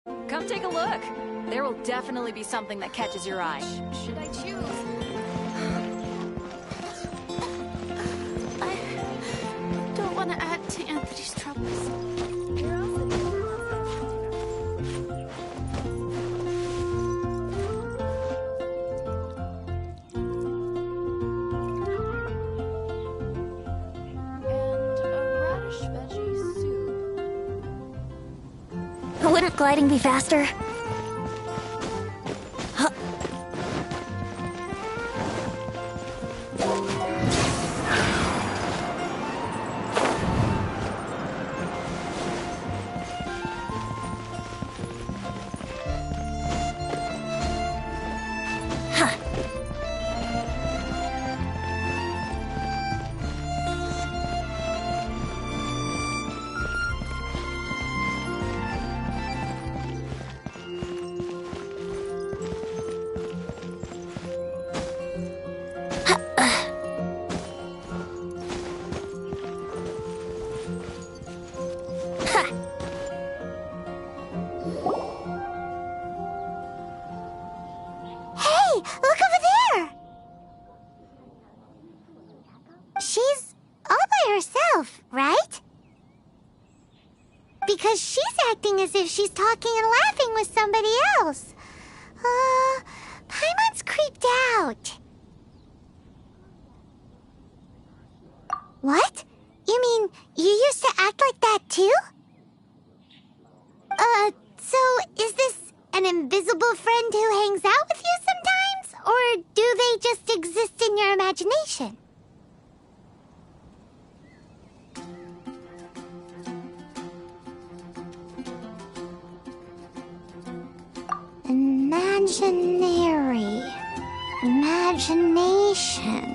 Come take a look. There will definitely be something that catches your eye. Should I choose? I don't want to add to Anthony's troubles. Wouldn't gliding be faster? She's all by herself, right? Because she's acting as if she's talking and laughing with somebody else. Paimon's creeped out. What? You mean you used to act like that too? So is this an invisible friend who hangs out with you sometimes? Or do they just exist in your imagination? Imaginary. Imagination.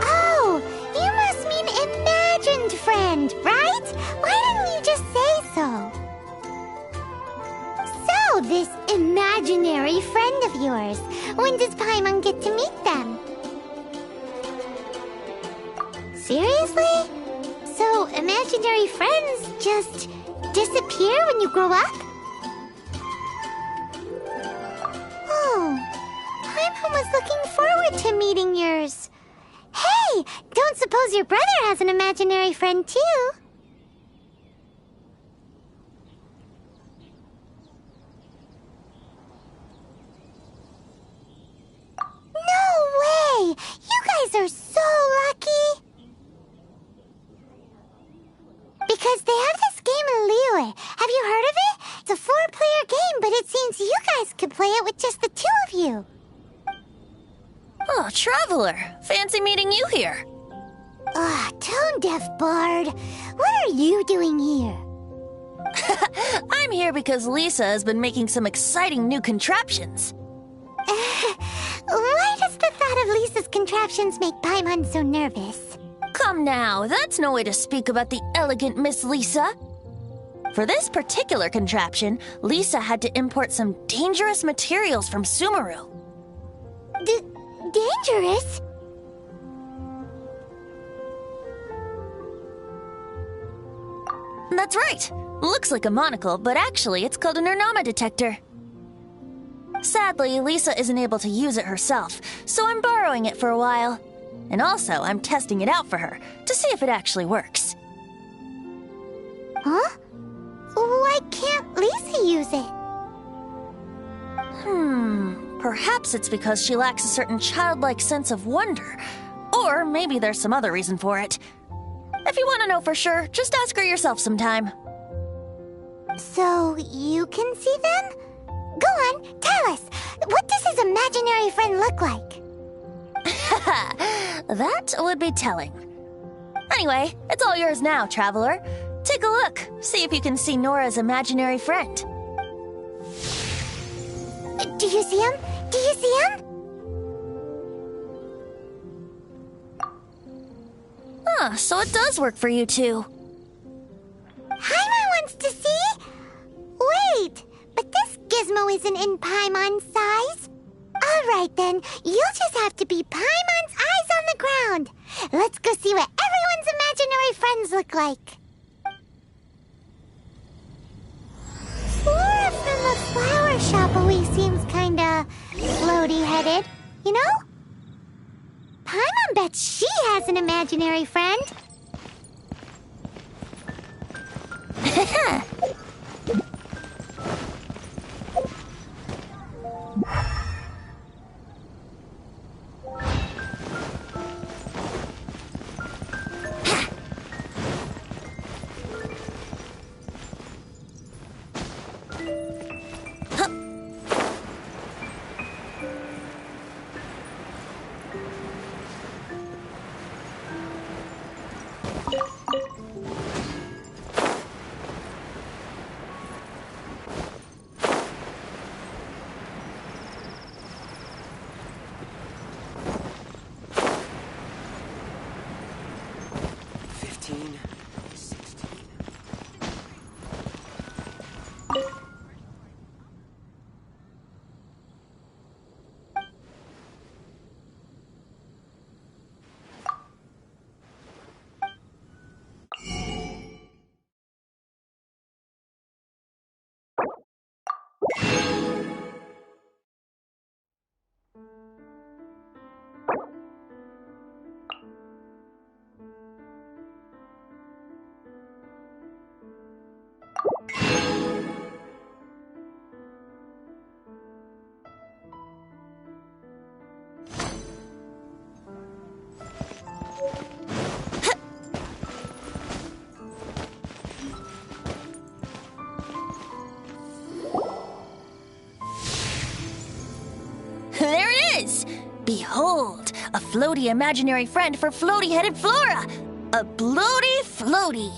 Oh, you must mean imagined friend, right? Why didn't you just say so? So, this imaginary friend of yours, when does Paimon get to meet them? Seriously? So, imaginary friends just disappear when you grow up? Oh, Paimon was looking forward to meeting yours. Hey, don't suppose your brother has an imaginary friend too? No way! You guys are so lucky! Because they have this game in Liyue. Have you heard of it? It's a 4-player game, but it seems you guys could play it with just the 2 of you. Oh, Traveler! Fancy meeting you here. Tone-deaf bard. What are you doing here? I'm here because Lisa has been making some exciting new contraptions. Why does the thought of Lisa's contraptions make Paimon so nervous? Come now, that's no way to speak about the elegant Miss Lisa. For this particular contraption, Lisa had to import some dangerous materials from Sumeru. Dangerous? That's right. Looks like a monocle, but actually it's called an Ernama detector. Sadly, Lisa isn't able to use it herself, so I'm borrowing it for a while. And also, I'm testing it out for her, to see if it actually works. Huh? Why can't Lisa use it? Perhaps it's because she lacks a certain childlike sense of wonder. Or maybe there's some other reason for it. If you want to know for sure, just ask her yourself sometime. So, you can see them? Go on, tell us. What does his imaginary friend look like? That would be telling. Anyway, it's all yours now, Traveler. Take a look. See if you can see Nora's imaginary friend. Do you see him? Do you see him? So it does work for you two. Paimon wants to see? Wait, but Geronimo isn't in Paimon's size? Alright then, you'll just have to be Paimon's eyes on the ground. Let's go see what everyone's imaginary friends look like. Flora from the flower shop always seems kinda floaty-headed, you know? Paimon bets she has an imaginary friend. There it is! Behold, a floaty imaginary friend for floaty-headed Flora! A bloaty floaty!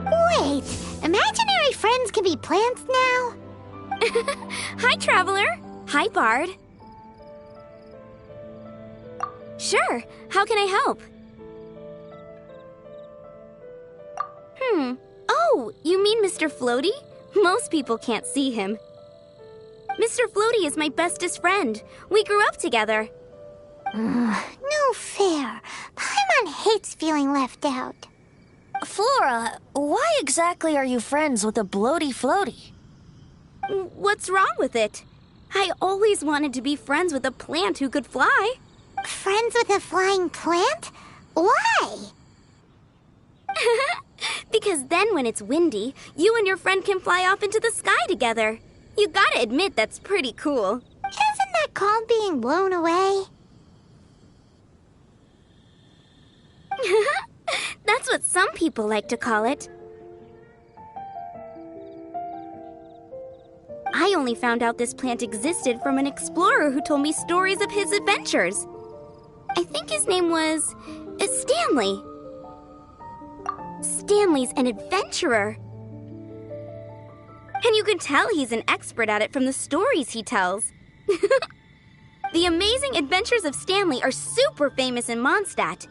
Wait, imaginary friends can be plants now? Hi, Traveler. Hi, Bard. Sure, how can I help? Oh, you mean Mr. Floaty? Most people can't see him. Mr. Floaty is my bestest friend. We grew up together. No fair. Paimon hates feeling left out. Flora, why exactly are you friends with a bloaty floaty? What's wrong with it? I always wanted to be friends with a plant who could fly. Friends with a flying plant? Why? Because then when it's windy, you and your friend can fly off into the sky together. You gotta admit that's pretty cool. Isn't that called being blown away? That's what some people like to call it. I only found out this plant existed from an explorer who told me stories of his adventures. I think his name was Stanley. Stanley's an adventurer. And you can tell he's an expert at it from the stories he tells. The Amazing Adventures of Stanley are super famous in Mondstadt.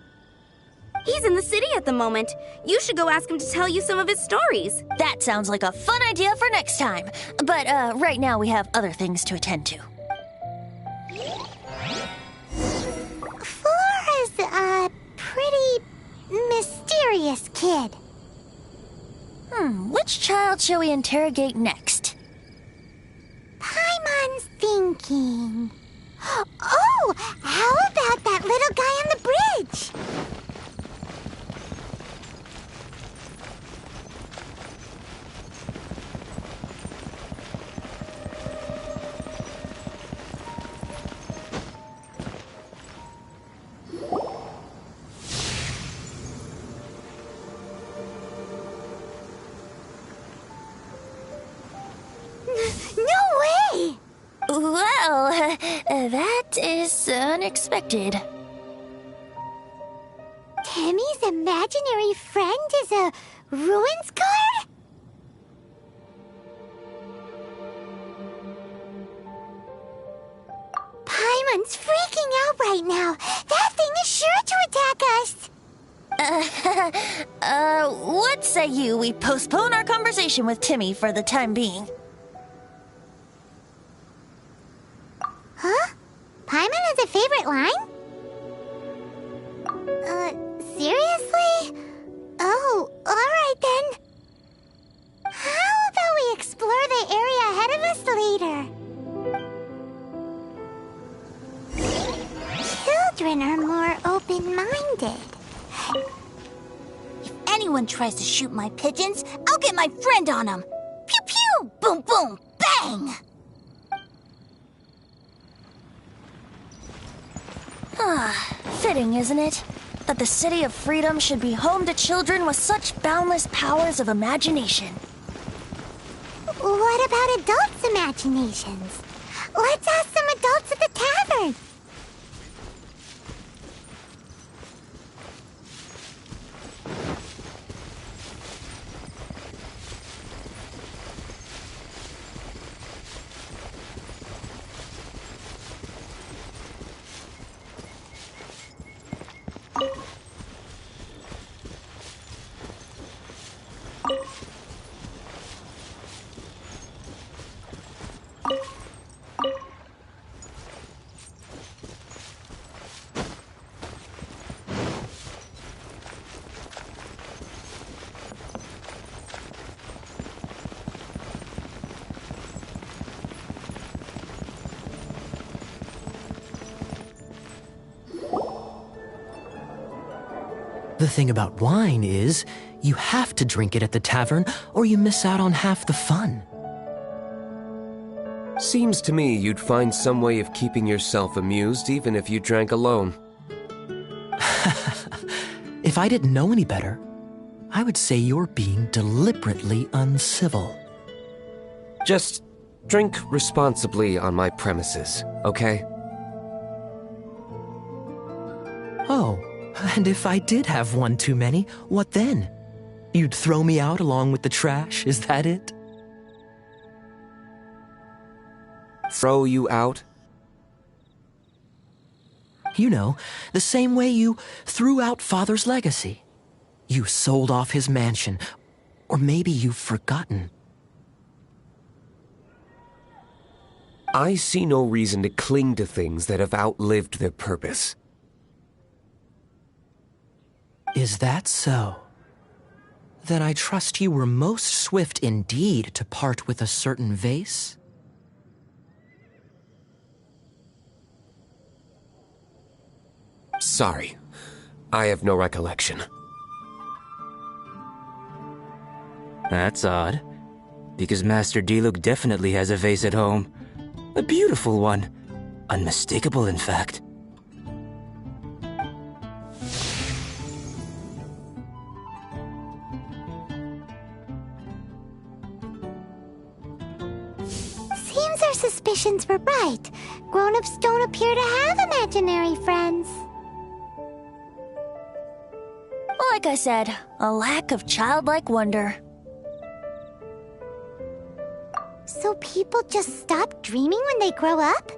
He's in the city at the moment. You should go ask him to tell you some of his stories. That sounds like a fun idea for next time. But right now we have other things to attend to. Flora's a pretty mysterious kid. Which child shall we interrogate next? Paimon's thinking. Oh, how about that little guy on the bridge? Well, that is unexpected. Timmy's imaginary friend is a ruins guard? Paimon's freaking out right now. That thing is sure to attack us. What say you we postpone our conversation with Timmy for the time being? Paimon has a favorite line? Seriously? Oh, alright then. How about we explore the area ahead of us later? Children are more open-minded. If anyone tries to shoot my pigeons, I'll get my friend on them. Pew pew! Boom boom! Bang! Fitting, isn't it? That the City of Freedom should be home to children with such boundless powers of imagination. What about adults' imaginations? Let's ask some adults at the tavern. The thing about wine is, you have to drink it at the tavern, or you miss out on half the fun. Seems to me you'd find some way of keeping yourself amused even if you drank alone. If I didn't know any better, I would say you're being deliberately uncivil. Just drink responsibly on my premises, okay? Oh, and if I did have one too many, what then? You'd throw me out along with the trash, is that it? Throw you out? You know, the same way you threw out Father's legacy. You sold off his mansion, or maybe you've forgotten. I see no reason to cling to things that have outlived their purpose. Is that so? Then I trust you were most swift indeed to part with a certain vase? Sorry, I have no recollection. That's odd, because Master Diluc definitely has a vase at home. A beautiful one. Unmistakable, in fact. Seems our suspicions were right. Grown-ups don't appear to have imaginary friends. Like I said, a lack of childlike wonder. So people just stop dreaming when they grow up?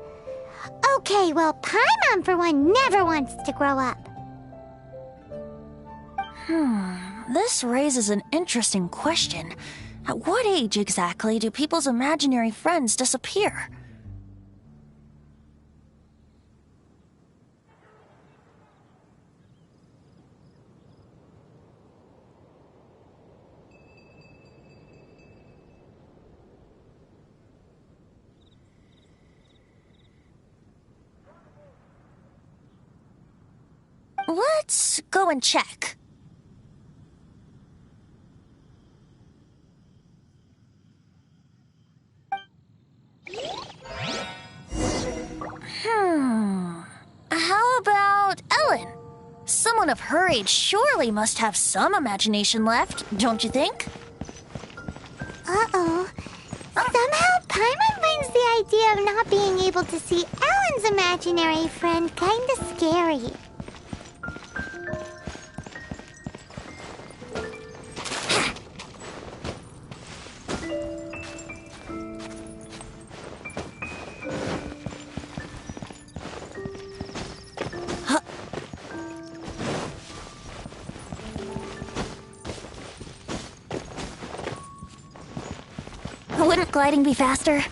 Okay, well, Paimon, for one, never wants to grow up. This raises an interesting question. At what age exactly do people's imaginary friends disappear? Let's go and check. How about Ellen? Someone of her age surely must have some imagination left, don't you think? Uh-oh. Somehow Paimon finds the idea of not being able to see Ellen's imaginary friend kinda scary. Wouldn't gliding be faster?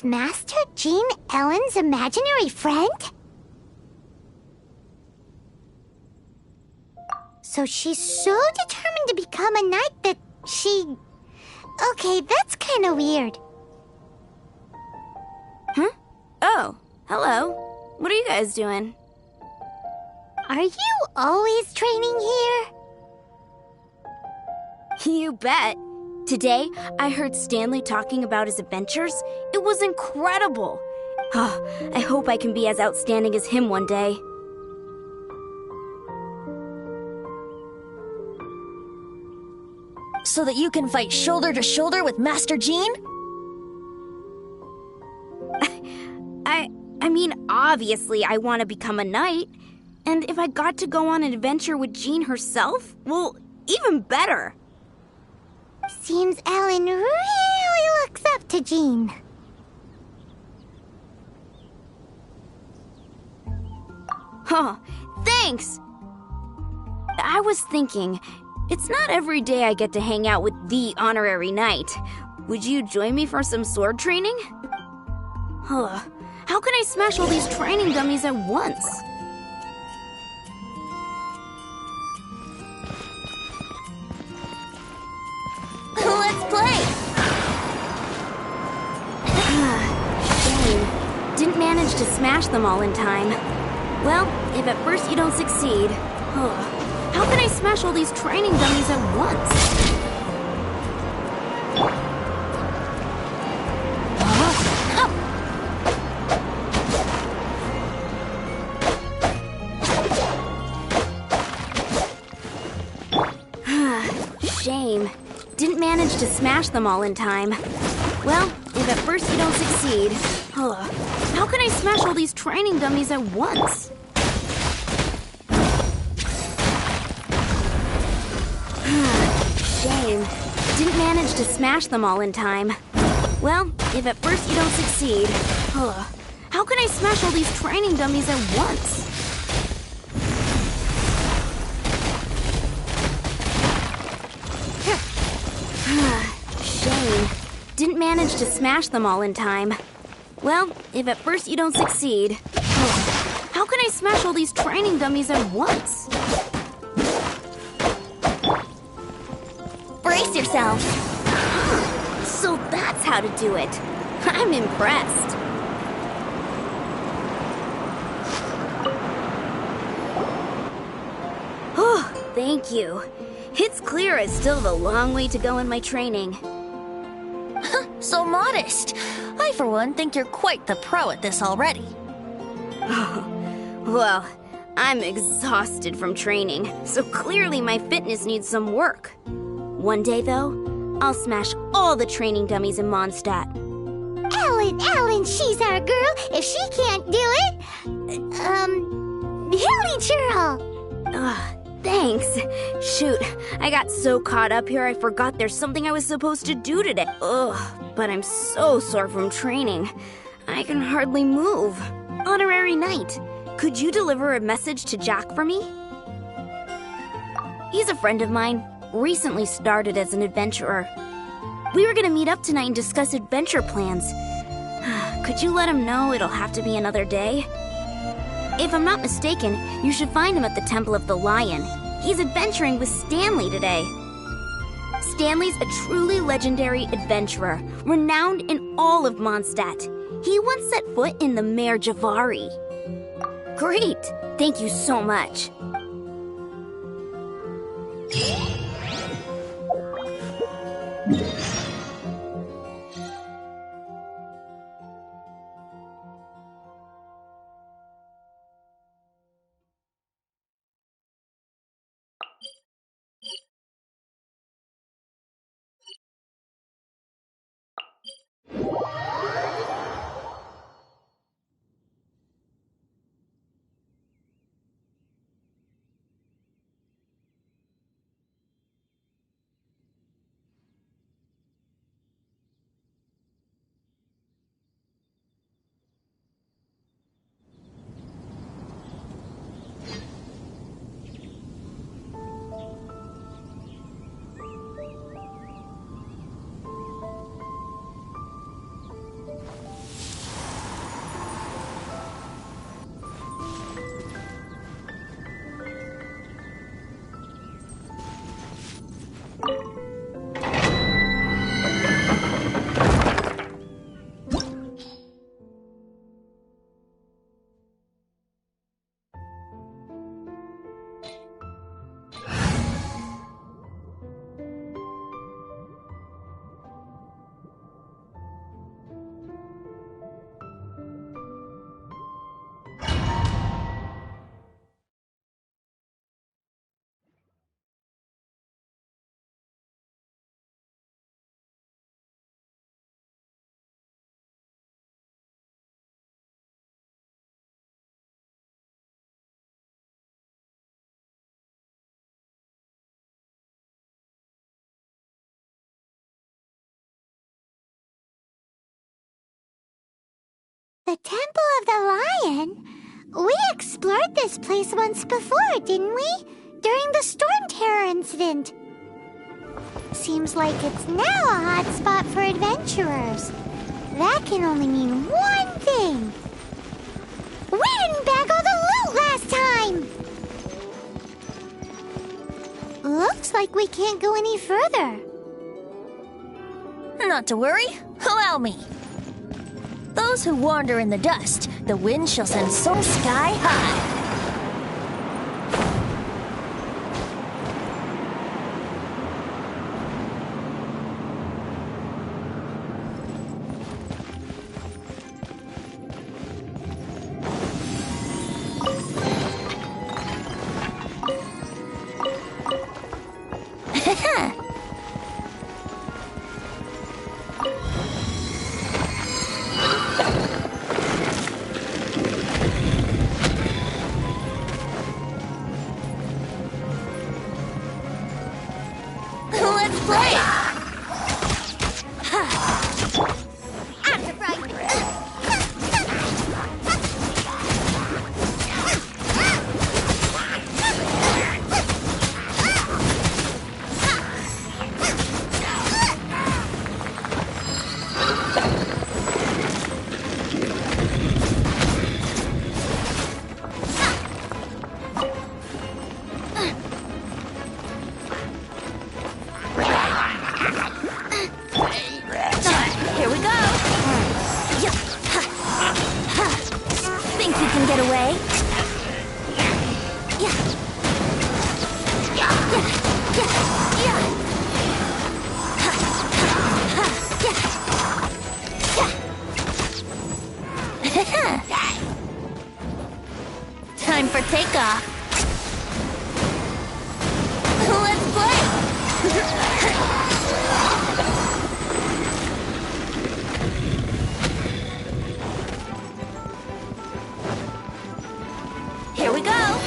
Is Master Jean Ellen's imaginary friend? So she's so determined to become a knight that she... Okay, that's kind of weird. Huh? Oh, hello. What are you guys doing? Are you always training here? You bet. Today, I heard Stanley talking about his adventures. It was incredible. I hope I can be as outstanding as him one day. So that you can fight shoulder to shoulder with Master Jean? I mean, obviously I want to become a knight. And if I got to go on an adventure with Jean herself, well, even better. Seems Ellen really looks up to Jean. Huh, thanks! I was thinking, it's not every day I get to hang out with the honorary knight. Would you join me for some sword training? Huh, how can I smash all these training dummies at once? Let's play! Shame. Didn't manage to smash them all in time. Well, if at first you don't succeed... How can I smash all these training dummies at once? Shame. Didn't manage to smash them all in time. Well, if at first you don't succeed... How can I smash all these training dummies at once? Shame. Didn't manage to smash them all in time. Well, if at first you don't succeed... How can I smash all these training dummies at once? Shame. Didn't manage to smash them all in time. Well, if at first you don't succeed... How can I smash all these training dummies at once? Brace yourself! So that's how to do it. I'm impressed. Oh, thank you. It's clear I still have a long way to go in my training. So modest. I, for one, think you're quite the pro at this already. Well, I'm exhausted from training, so clearly my fitness needs some work. One day, though, I'll smash all the training dummies in Mondstadt. Ellen, she's our girl. If she can't do it, Hilly Churl. Thanks. Shoot, I got so caught up here I forgot there's something I was supposed to do today. But I'm so sore from training. I can hardly move. Honorary Knight, could you deliver a message to Jack for me? He's a friend of mine, recently started as an adventurer. We were gonna meet up tonight and discuss adventure plans. Could you let him know it'll have to be another day? If I'm not mistaken, you should find him at the Temple of the Lion. He's adventuring with Stanley today. Stanley's a truly legendary adventurer, renowned in all of Mondstadt. He once set foot in the Mare Javari. Great! Thank you so much. The Temple of the Lion? We explored this place once before, didn't we? During the Storm Terror incident. Seems like it's now a hot spot for adventurers. That can only mean one thing. We didn't bag all the loot last time! Looks like we can't go any further. Not to worry. Allow me. Those who wander in the dust, the wind shall send soul sky high. Time for takeoff. Let's play! Here we go!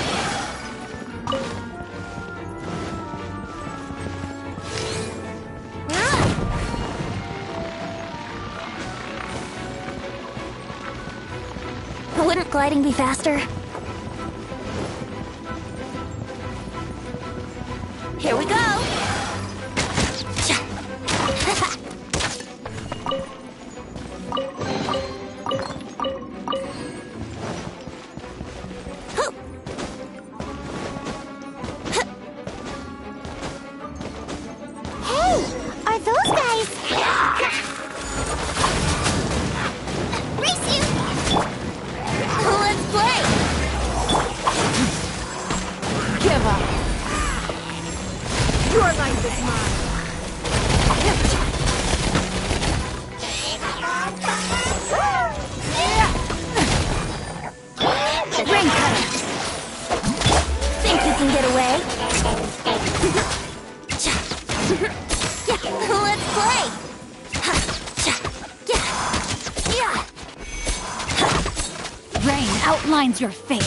Wouldn't gliding be faster? Here we go! Hey, are those guys... Race you! Let's play! Give up. Your life is mine. Rain cutter! Think you can get away? Let's play! Rain outlines your fate.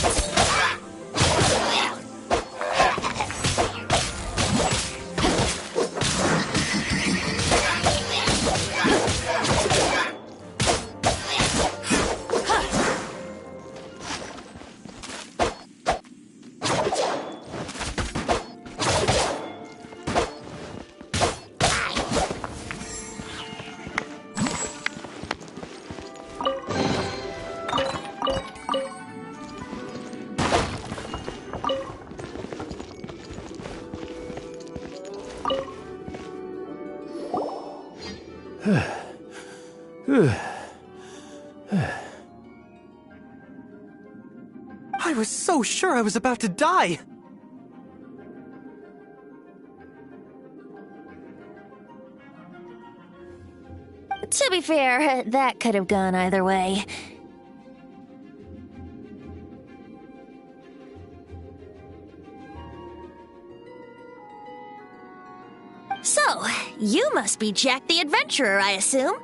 I was so sure I was about to die! To be fair, that could have gone either way. So, you must be Jack the Adventurer, I assume?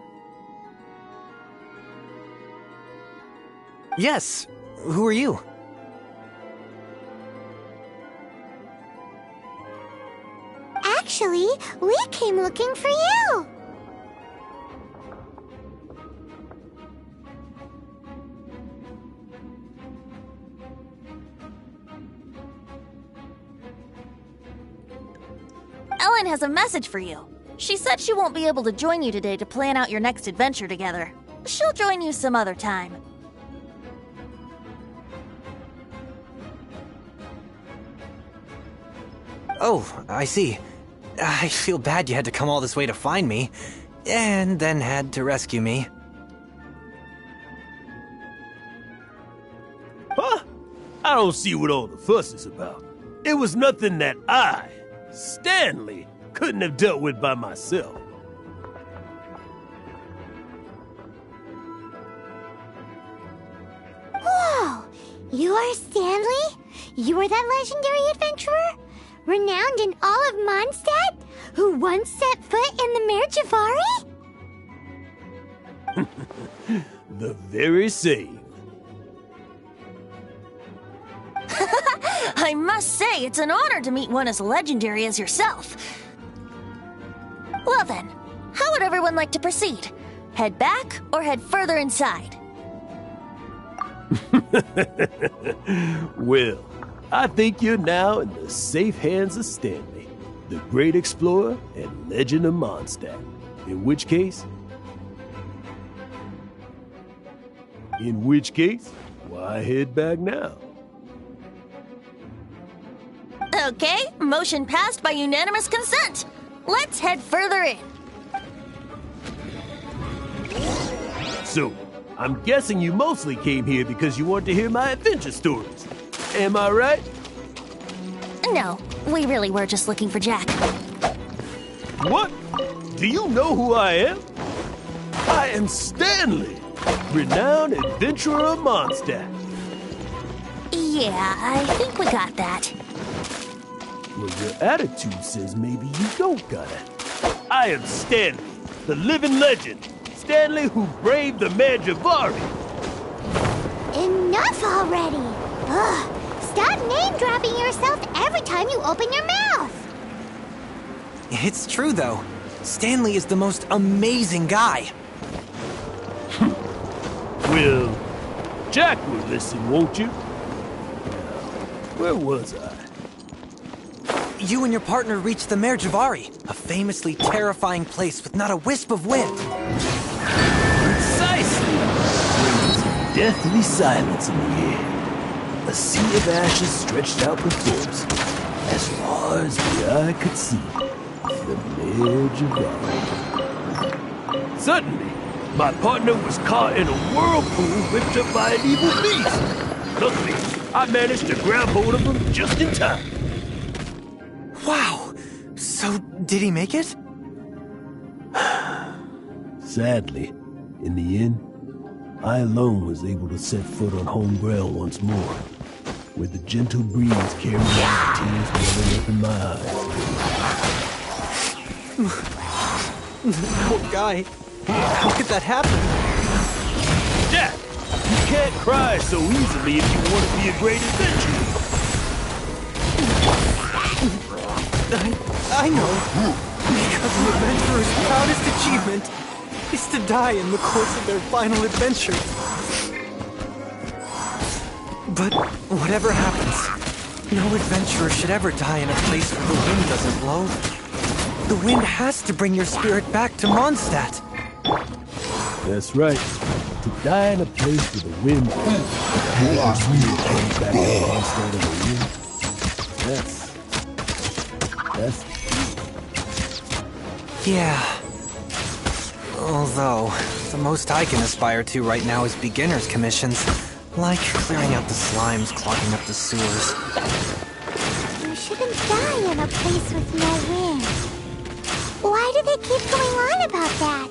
Yes. Who are you? Actually, we came looking for you. Ellen has a message for you. She said she won't be able to join you today to plan out your next adventure together. She'll join you some other time. Oh, I see. I feel bad you had to come all this way to find me, and then had to rescue me. Huh? I don't see what all the fuss is about. It was nothing that I, Stanley, couldn't have dealt with by myself. Whoa! You are Stanley? You are that legendary adventurer? Renowned in all of Mondstadt? Who once set foot in the Mare Javari? The very same. I must say, it's an honor to meet one as legendary as yourself. Well then, how would everyone like to proceed? Head back or head further inside? Well, I think you're now in the safe hands of Stanley, the great explorer and legend of Mondstadt. In which case, why head back now? Okay, motion passed by unanimous consent. Let's head further in. So, I'm guessing you mostly came here because you want to hear my adventure stories. Am I right? No, we really were just looking for Jack. What? Do you know who I am? I am Stanley, renowned adventurer of Mondstadt. Yeah, I think we got that. Well, your attitude says maybe you don't got it. I am Stanley, the living legend. Stanley who braved the Mare Javari. Enough already! Ugh! Stop name-dropping yourself every time you open your mouth! It's true, though. Stanley is the most amazing guy. Well, Jack will listen, won't you? Now, where was I? You and your partner reached the Mare Javari, a famously terrifying place with not a wisp of wind. Precisely! There was a deathly silence in the air. A sea of ashes stretched out before us, as far as the eye could see. The Mare Javari. Suddenly, my partner was caught in a whirlpool whipped up by an evil beast. Luckily, I managed to grab hold of him just in time. Wow! So, did he make it? Sadly, in the end, I alone was able to set foot on home ground once more, where the gentle breeze carried out the tears welling up in my eyes. Poor guy. How could that happen? Jack, you can't cry so easily if you want to be a great adventurer. I know. Because an adventurer's proudest achievement is to die in the course of their final adventure. But whatever happens, no adventurer should ever die in a place where the wind doesn't blow. The wind has to bring your spirit back to Mondstadt. That's right. To die in a place where the wind comes back to Mondstadt in the wind. That's Yeah. Although, the most I can aspire to right now is beginner's commissions. Like clearing out the slimes clogging up the sewers. You shouldn't die in a place with no wind. Why do they keep going on about that?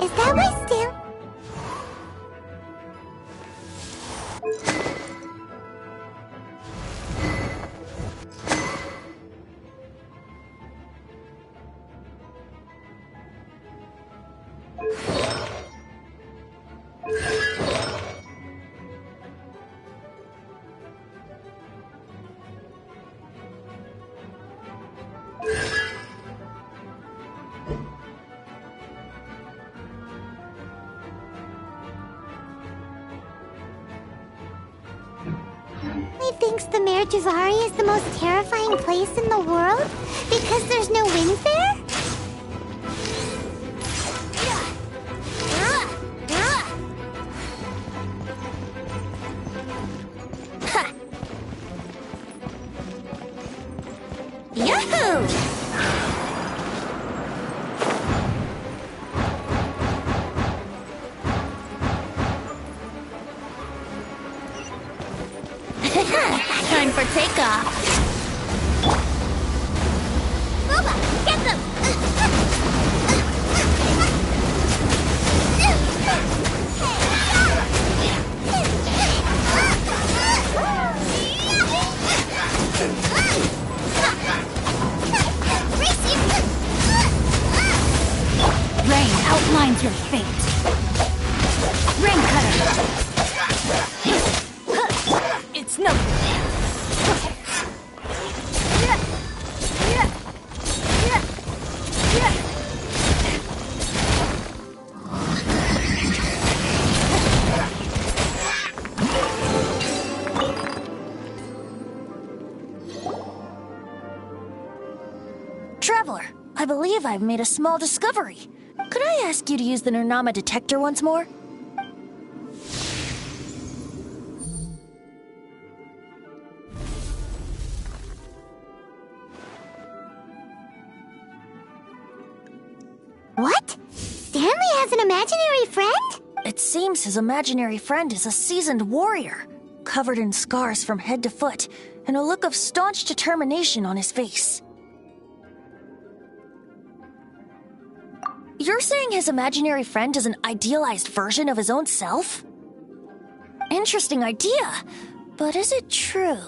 Is that why Stan... Stanley thinks the Mare Javari is the most terrifying place in the world because there's no wind there? Yahoo! Time for takeoff. Booba, get them! Rain outlines your fate. Rain cutter. It's no. Traveler, I believe I've made a small discovery. Could I ask you to use the Nernama detector once more? What? Stanley has an imaginary friend? It seems his imaginary friend is a seasoned warrior, covered in scars from head to foot, and a look of staunch determination on his face. You're saying his imaginary friend is an idealized version of his own self? Interesting idea, but is it true?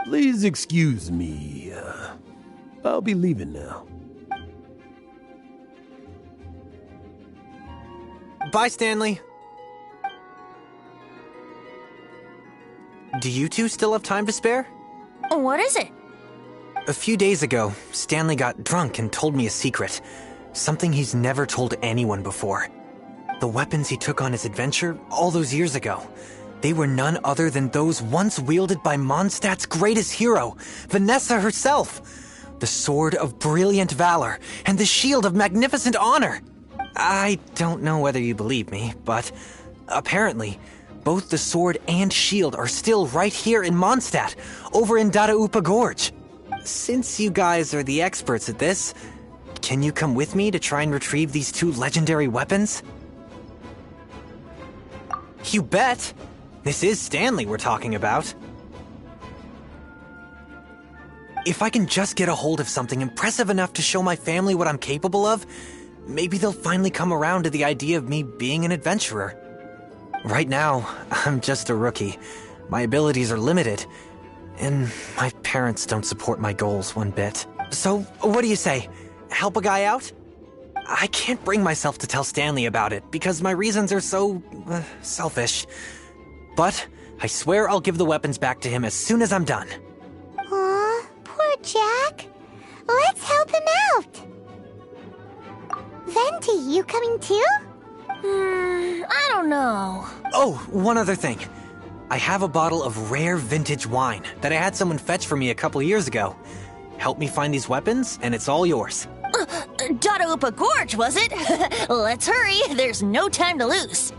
Please excuse me. I'll be leaving now. Bye, Stanley. Do you two still have time to spare? What is it? A few days ago, Stanley got drunk and told me a secret. Something he's never told anyone before. The weapons he took on his adventure all those years ago, they were none other than those once wielded by Mondstadt's greatest hero, Vanessa herself. The Sword of Brilliant Valor and the Shield of Magnificent Honor. I don't know whether you believe me, but apparently, both the sword and shield are still right here in Mondstadt, over in Dadaupa Gorge. Since you guys are the experts at this, can you come with me to try and retrieve these two legendary weapons? You bet! This is Stanley we're talking about. If I can just get a hold of something impressive enough to show my family what I'm capable of, maybe they'll finally come around to the idea of me being an adventurer. Right now, I'm just a rookie. My abilities are limited, and my parents don't support my goals one bit. So, what do you say? Help a guy out? I can't bring myself to tell Stanley about it because my reasons are so selfish. But I swear I'll give the weapons back to him as soon as I'm done. Aw, poor Jack. Let's help him out. Venti, you coming too? I don't know. Oh, one other thing. I have a bottle of rare vintage wine that I had someone fetch for me a couple years ago. Help me find these weapons, and it's all yours. Dadaupa Gorge, was it? Let's hurry, there's no time to lose.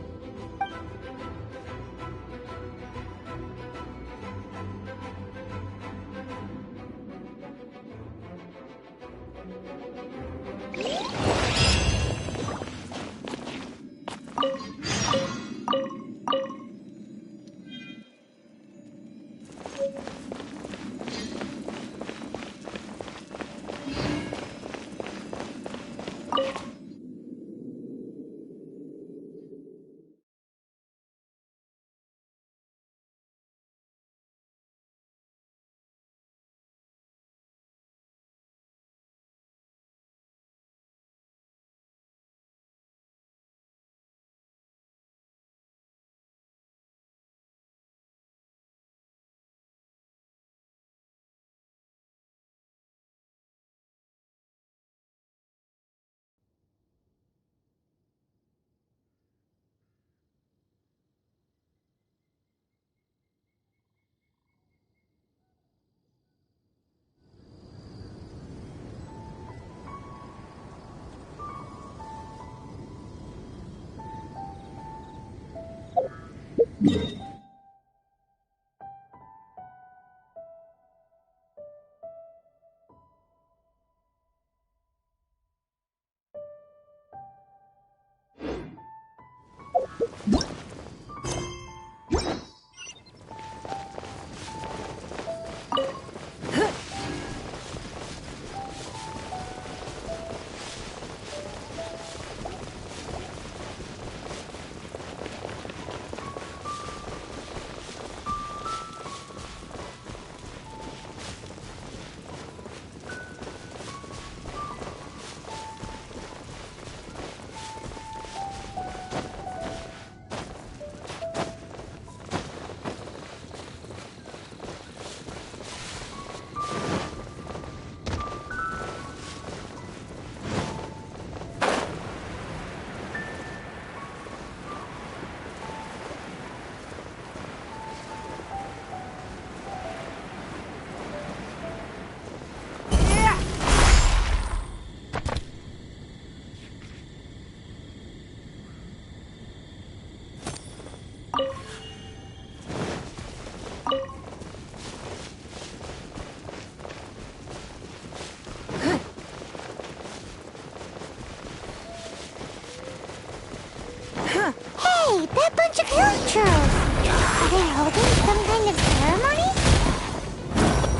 Hey, that bunch of villagers! Are they holding some kind of ceremony?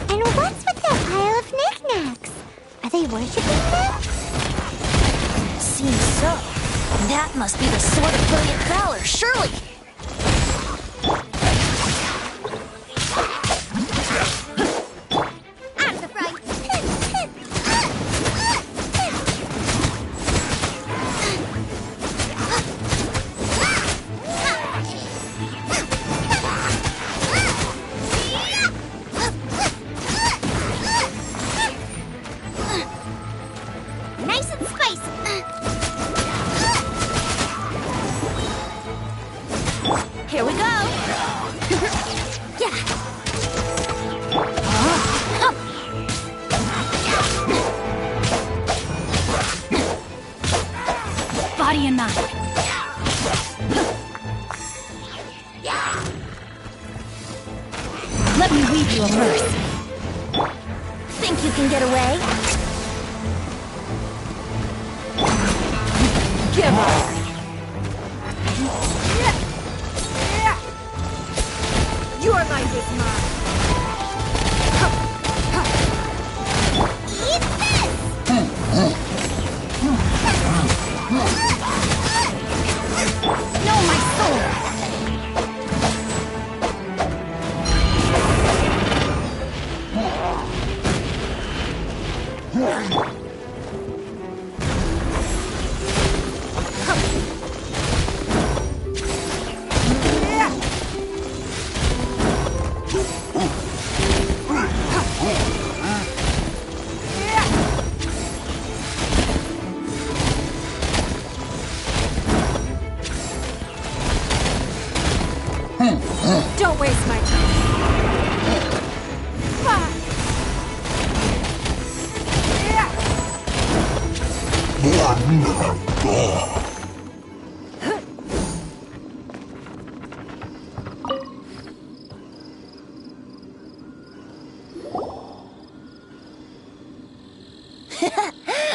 And what's with that pile of knickknacks? Are they worshipping them? Seems so. That must be the sword of brilliant valor, surely. Out of the fray! Nice and spicy! Here we go. Yeah. Body and mind. Let me weave you a verse. Think you can get away? Give us. Your life is mine. Eat this! Know my soul. Don't waste my time.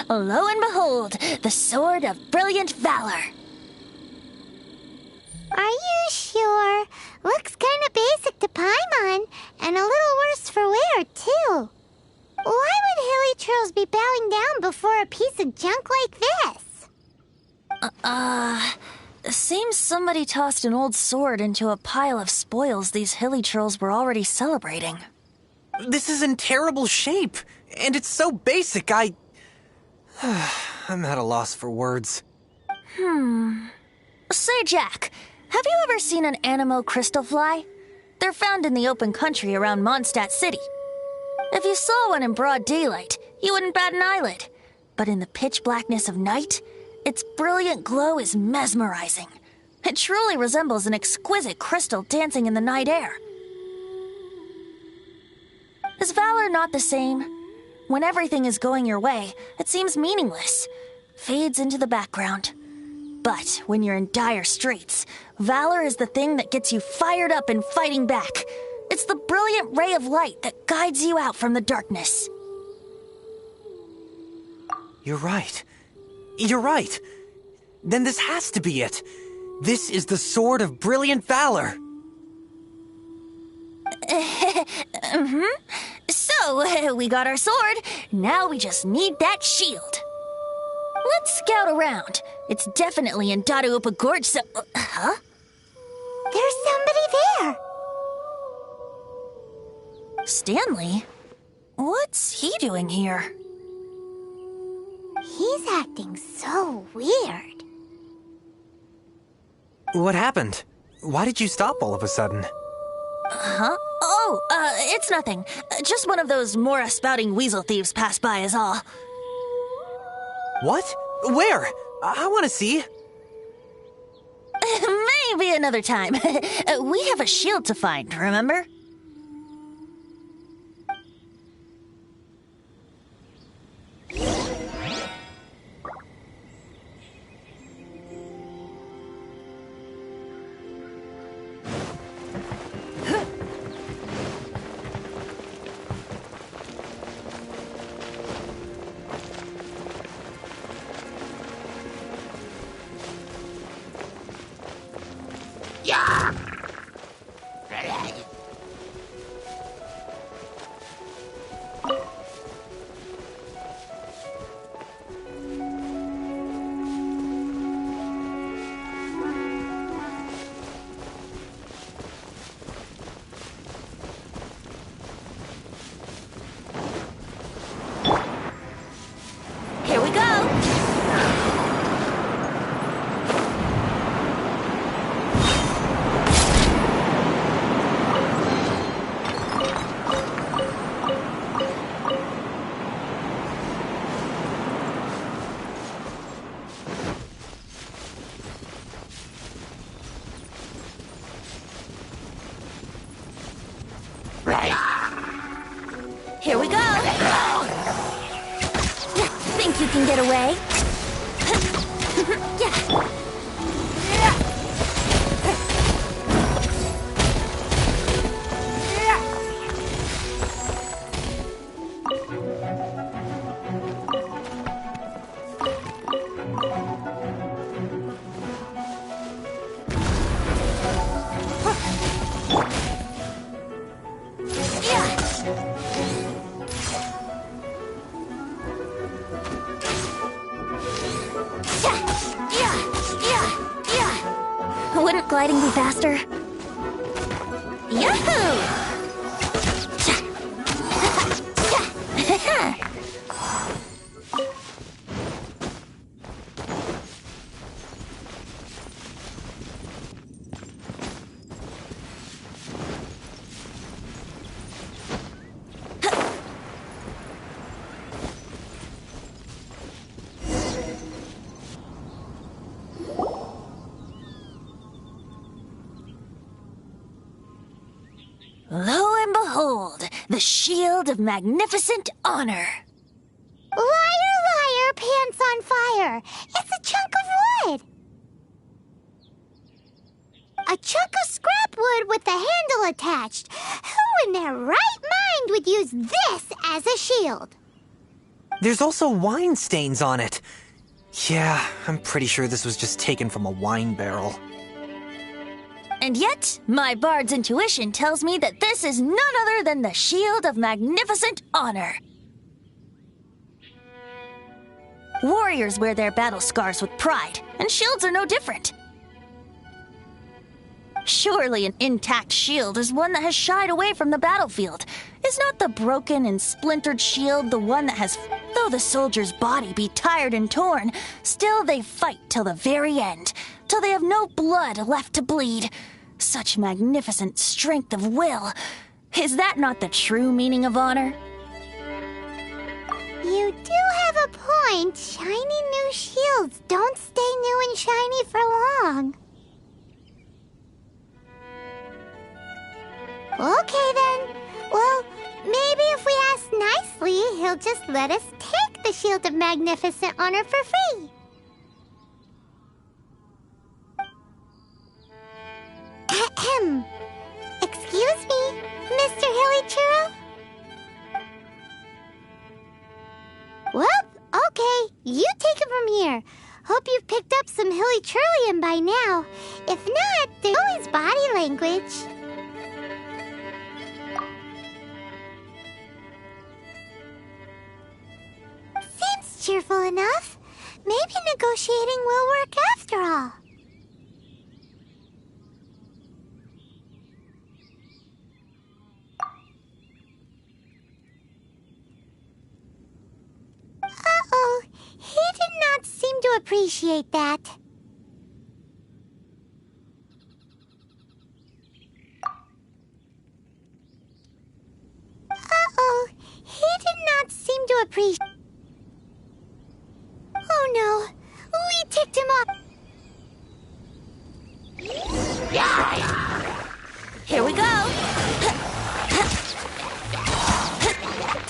Lo and behold, the sword of brilliant valor. Are you sure? Looks kind of basic to Paimon, and a little worse for wear, too. Why would hilly trolls be bowing down before a piece of junk like this? Seems somebody tossed an old sword into a pile of spoils these hilly trolls were already celebrating. This is in terrible shape, and it's so basic, I'm at a loss for words. Say, Jack, have you ever seen an Anemo crystal fly? They're found in the open country around Mondstadt City. If you saw one in broad daylight, you wouldn't bat an eyelid. But in the pitch blackness of night, its brilliant glow is mesmerizing. It truly resembles an exquisite crystal dancing in the night air. Is valor not the same? When everything is going your way, it seems meaningless, fades into the background. But when you're in dire straits, valor is the thing that gets you fired up and fighting back. It's the brilliant ray of light that guides you out from the darkness. You're right. You're right. Then this has to be it. This is the Sword of Brilliant Valor. So, we got our sword. Now we just need that shield. Let's scout around. It's definitely in Dadaupa Gorge, so... huh? There's somebody there. Stanley? What's he doing here? He's acting so weird. What happened? Why did you stop all of a sudden? Huh? Oh, it's nothing. Just one of those Mora spouting weasel thieves passed by is all. What? Where? I want to see. Maybe another time. We have a shield to find, remember? Here we go! Here we go! Think you can get away? Wouldn't gliding be faster? Yahoo! Lo and behold, the shield of magnificent honor. Liar, liar, pants on fire. It's a chunk of wood. A chunk of scrap wood with the handle attached. Who in their right mind would use this as a shield? There's also wine stains on it. Yeah, I'm pretty sure this was just taken from a wine barrel. And yet, my bard's intuition tells me that this is none other than the shield of magnificent honor. Warriors wear their battle scars with pride, and shields are no different. Surely an intact shield is one that has shied away from the battlefield. Is not the broken and splintered shield the one that has... Though the soldier's body be tired and torn, still they fight till the very end, till they have no blood left to bleed. Such magnificent strength of will. Is that not the true meaning of honor? You do have a point. Shiny new shields don't stay new and shiny for long. Okay then. Well, maybe if we ask nicely, he'll just let us take the Shield of Magnificent Honor for free. Excuse me, Mr. Hilly Churro? Well, okay, you take it from here. Hope you've picked up some Hilly Churlian by now. If not, there's always body language. Seems cheerful enough. Maybe negotiating will work after all. Uh-oh, he did not seem to appreciate that. Uh-oh, he did not seem to appreciate... Oh no, we ticked him off. Here we go.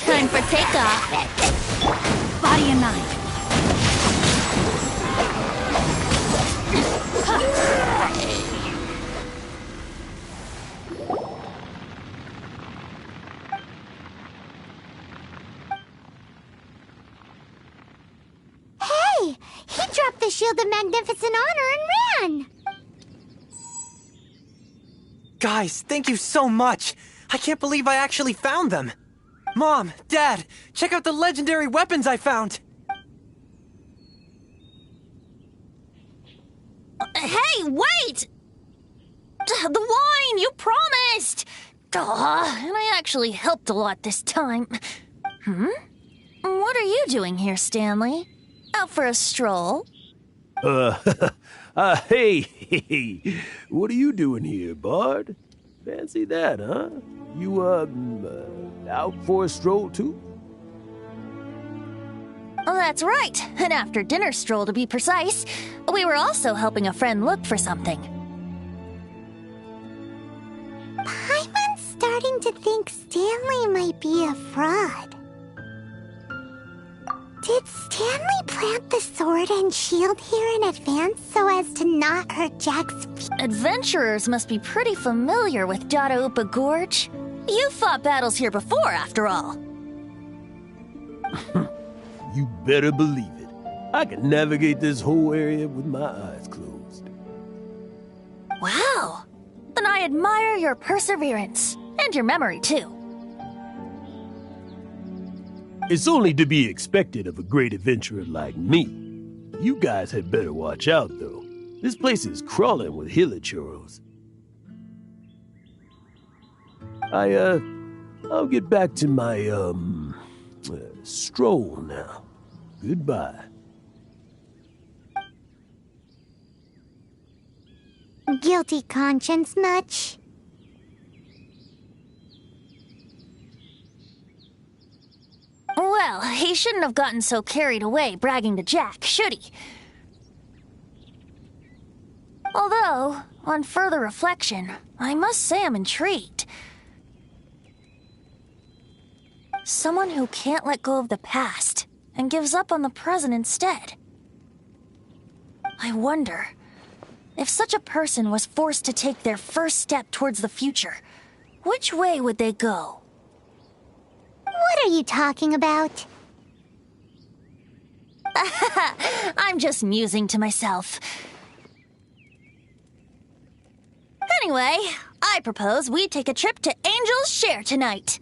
Time for takeoff. Body in mind. Hey, he dropped the Shield of Magnificent Honor and ran. Guys, thank you so much. I can't believe I actually found them. Mom, Dad, check out the legendary weapons I found. Hey, wait! The wine, you promised! Duh, and I actually helped a lot this time. What are you doing here, Stanley? Out for a stroll? Hey, what are you doing here, Bard? Fancy that, huh? You, out for a stroll, too? Oh, that's right. An after-dinner stroll, to be precise. We were also helping a friend look for something. Paimon's starting to think Stanley might be a fraud. Did Stanley plant the sword and shield here in advance so as to not hurt Jack's feet? Adventurers must be pretty familiar with Dada Upa Gorge. You fought battles here before, after all. You better believe it. I can navigate this whole area with my eyes closed. Wow. Then I admire your perseverance. And your memory, too. It's only to be expected of a great adventurer like me. You guys had better watch out, though. This place is crawling with hilichurros. I'll get back to my, stroll now. Goodbye. Guilty conscience much? Well, he shouldn't have gotten so carried away bragging to Jack, should he? Although, on further reflection, I must say I'm intrigued. Someone who can't let go of the past and gives up on the present instead. I wonder, if such a person was forced to take their first step towards the future, which way would they go? What are you talking about? I'm just musing to myself. Anyway, I propose we take a trip to Angel's Share tonight.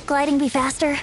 gliding be faster?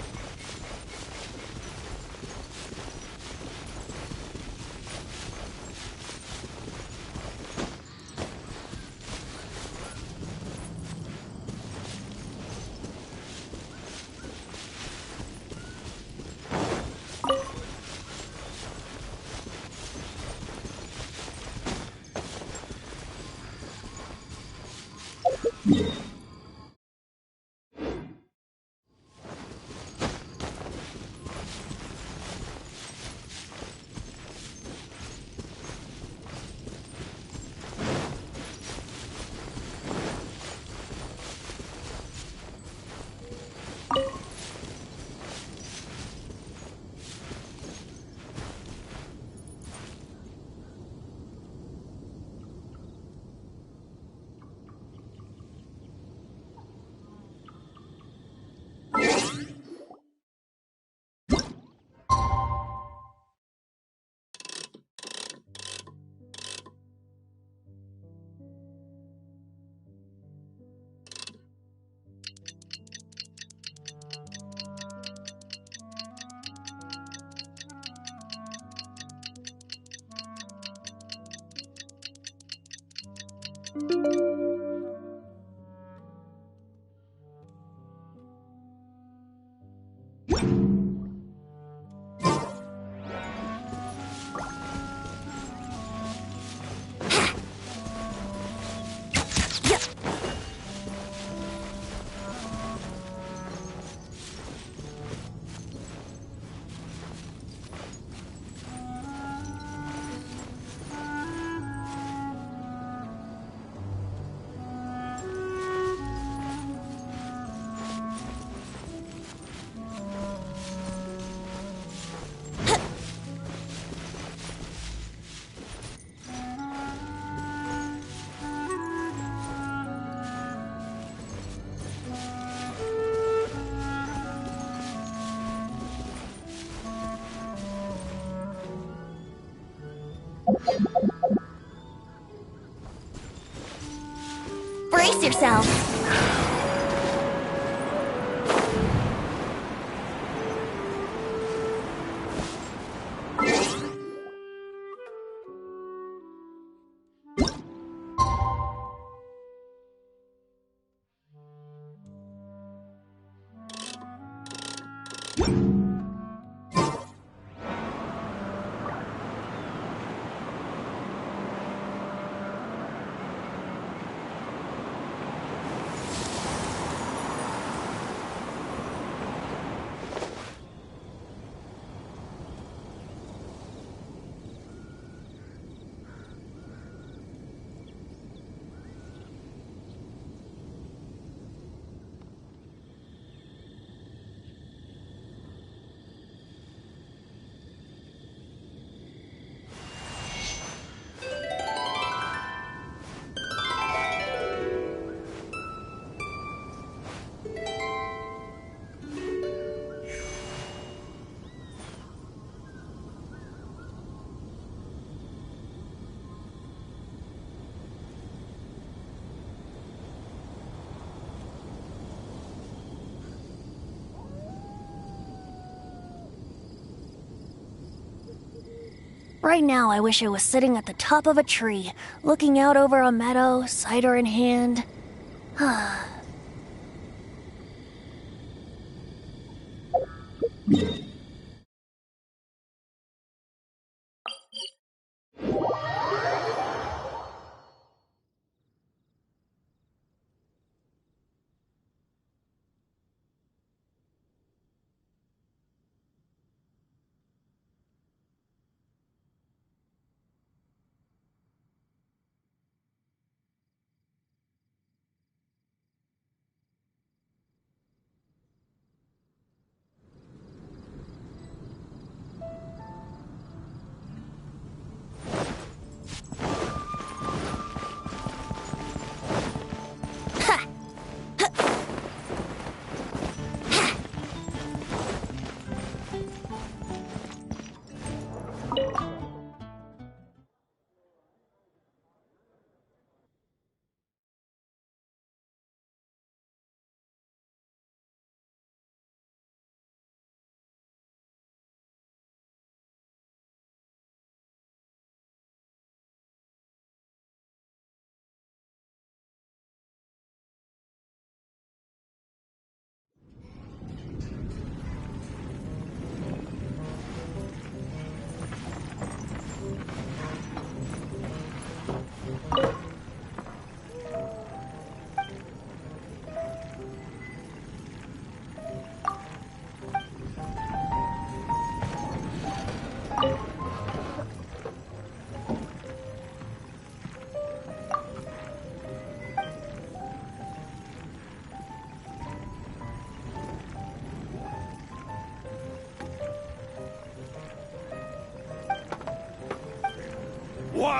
Brace yourself! Right now, I wish I was sitting at the top of a tree, looking out over a meadow, cider in hand.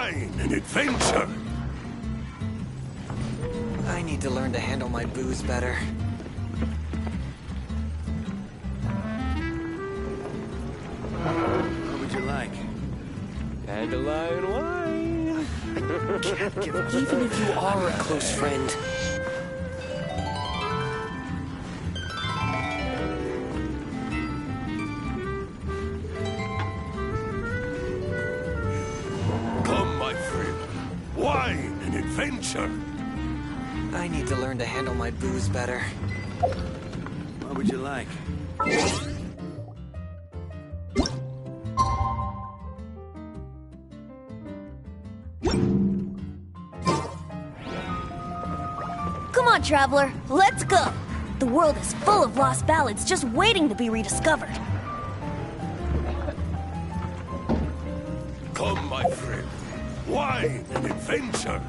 Wine and adventure! I need to learn to handle my booze better. What would you like? Dandelion wine. Even if you are a close friend, Come, my friend. Wine and adventure! I need to learn to handle my booze better. What would you like? Come on, traveler, let's go! The world is full of lost ballads just waiting to be rediscovered. Come, my friend. Wine and adventure!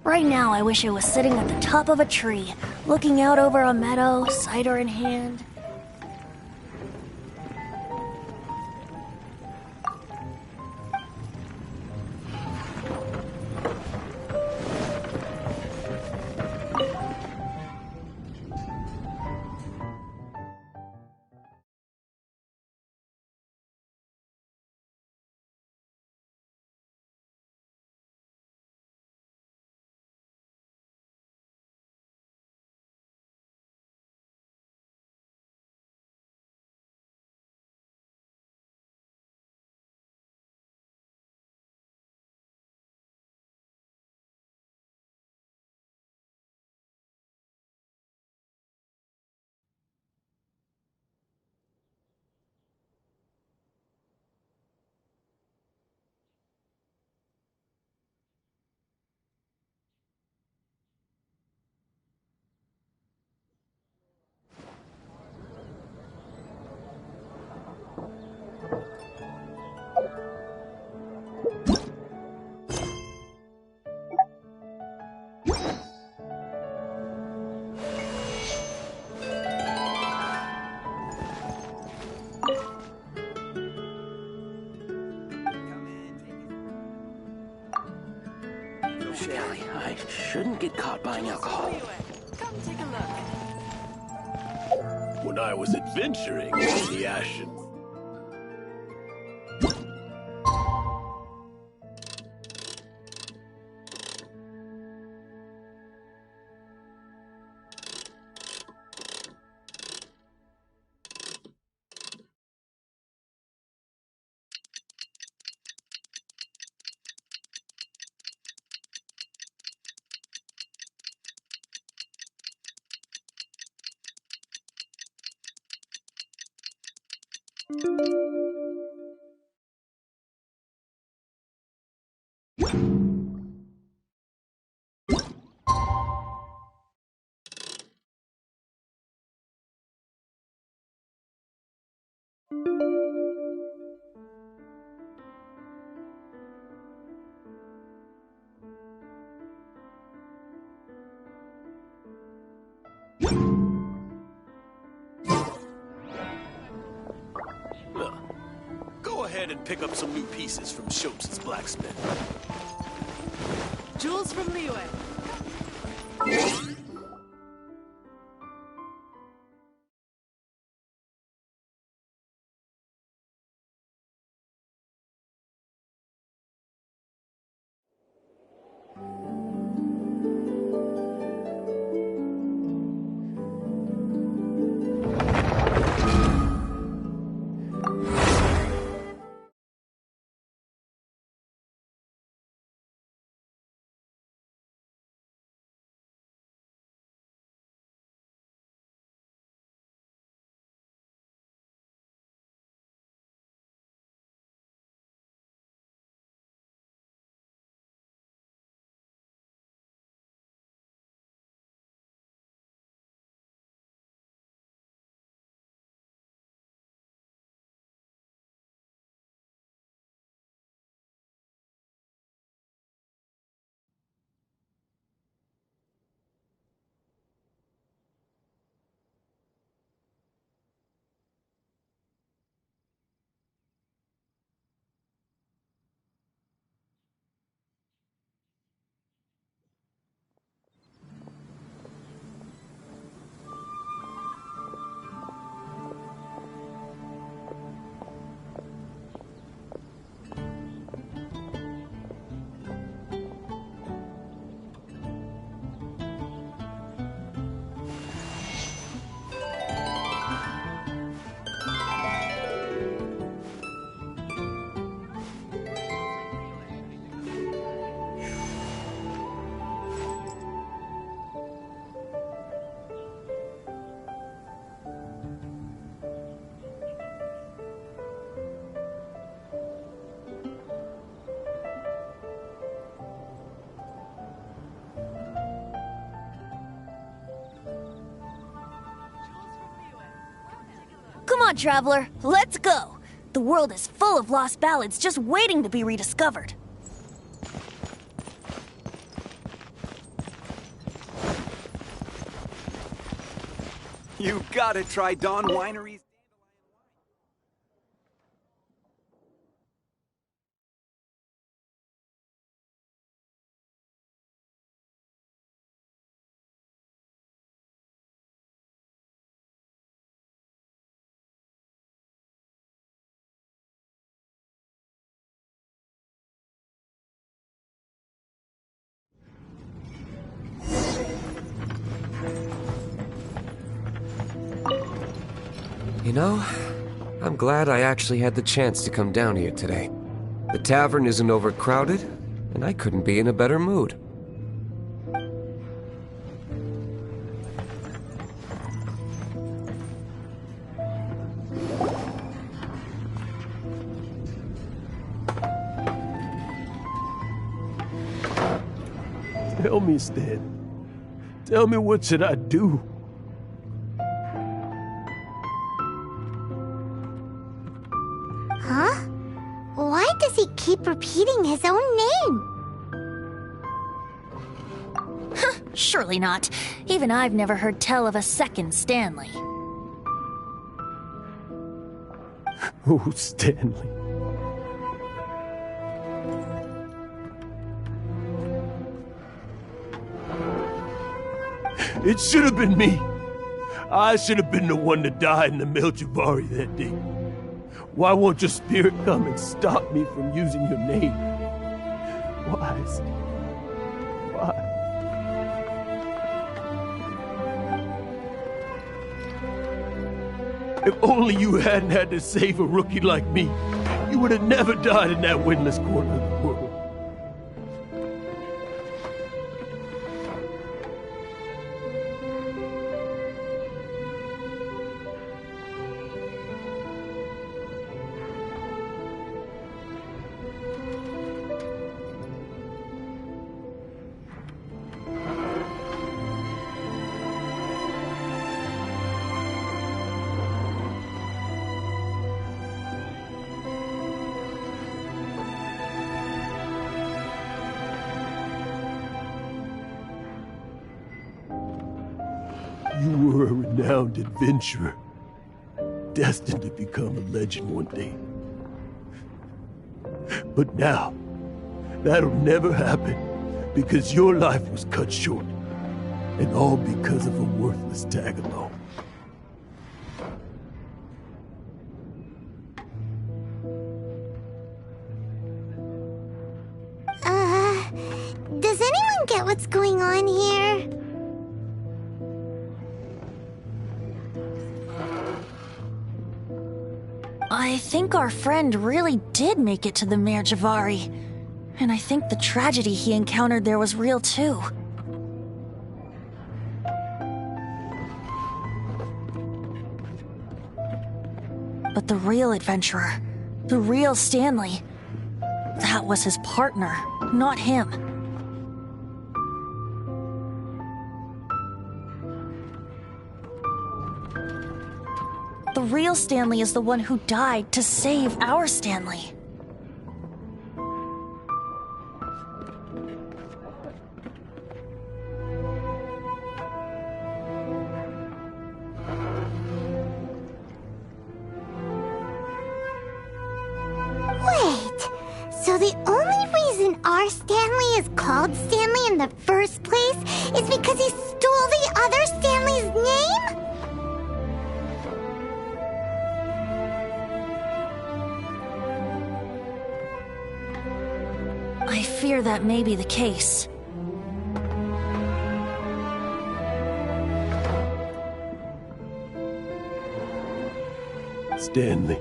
Right now, I wish I was sitting at the top of a tree, looking out over a meadow, cider in hand. Kelly, I shouldn't get caught buying alcohol. Come take a look. When I was adventuring in the Ashen. Go ahead and pick up some new pieces from Schultz's blacksmith. Jewels from Liyue. on, traveler, let's go. The world is full of lost ballads just waiting to be rediscovered. You've got to try Dawn Winery's. You know, I'm glad I actually had the chance to come down here today. The tavern isn't overcrowded, and I couldn't be in a better mood. Tell me, Stan. Tell me, what should I do? Huh? Why does he keep repeating his own name? Surely not. Even I've never heard tell of a second Stanley. Oh, Stanley. It should have been me. I should have been the one to die in the Melchivari that day. Why won't your spirit come and stop me from using your name? Why, Stan? Why? If only you hadn't had to save a rookie like me, you would have never died in that windless corner of the world. You were a renowned adventurer, destined to become a legend one day. But now, that'll never happen, because your life was cut short, and all because of a worthless tag-along. Does anyone get what's going on here? I think our friend really did make it to the Melchivari. And I think the tragedy he encountered there was real too. But the real adventurer, the real Stanley, that was his partner, not him. The real Stanley is the one who died to save our Stanley. Wait, so the only reason our Stanley is called Stanley in the first place is because he stole the other Stanley's name? I fear that may be the case. Stanley,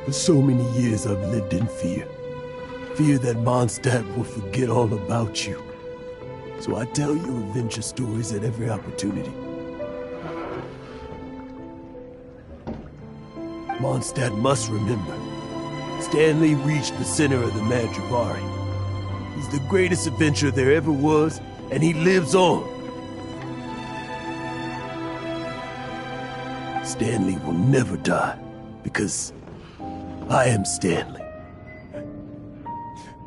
for so many years I've lived in fear. Fear that Mondstadt will forget all about you. So I tell you adventure stories at every opportunity. Mondstadt must remember. Stanley reached the center of the Melchivari. He's the greatest adventurer there ever was, and he lives on. Stanley will never die, because I am Stanley.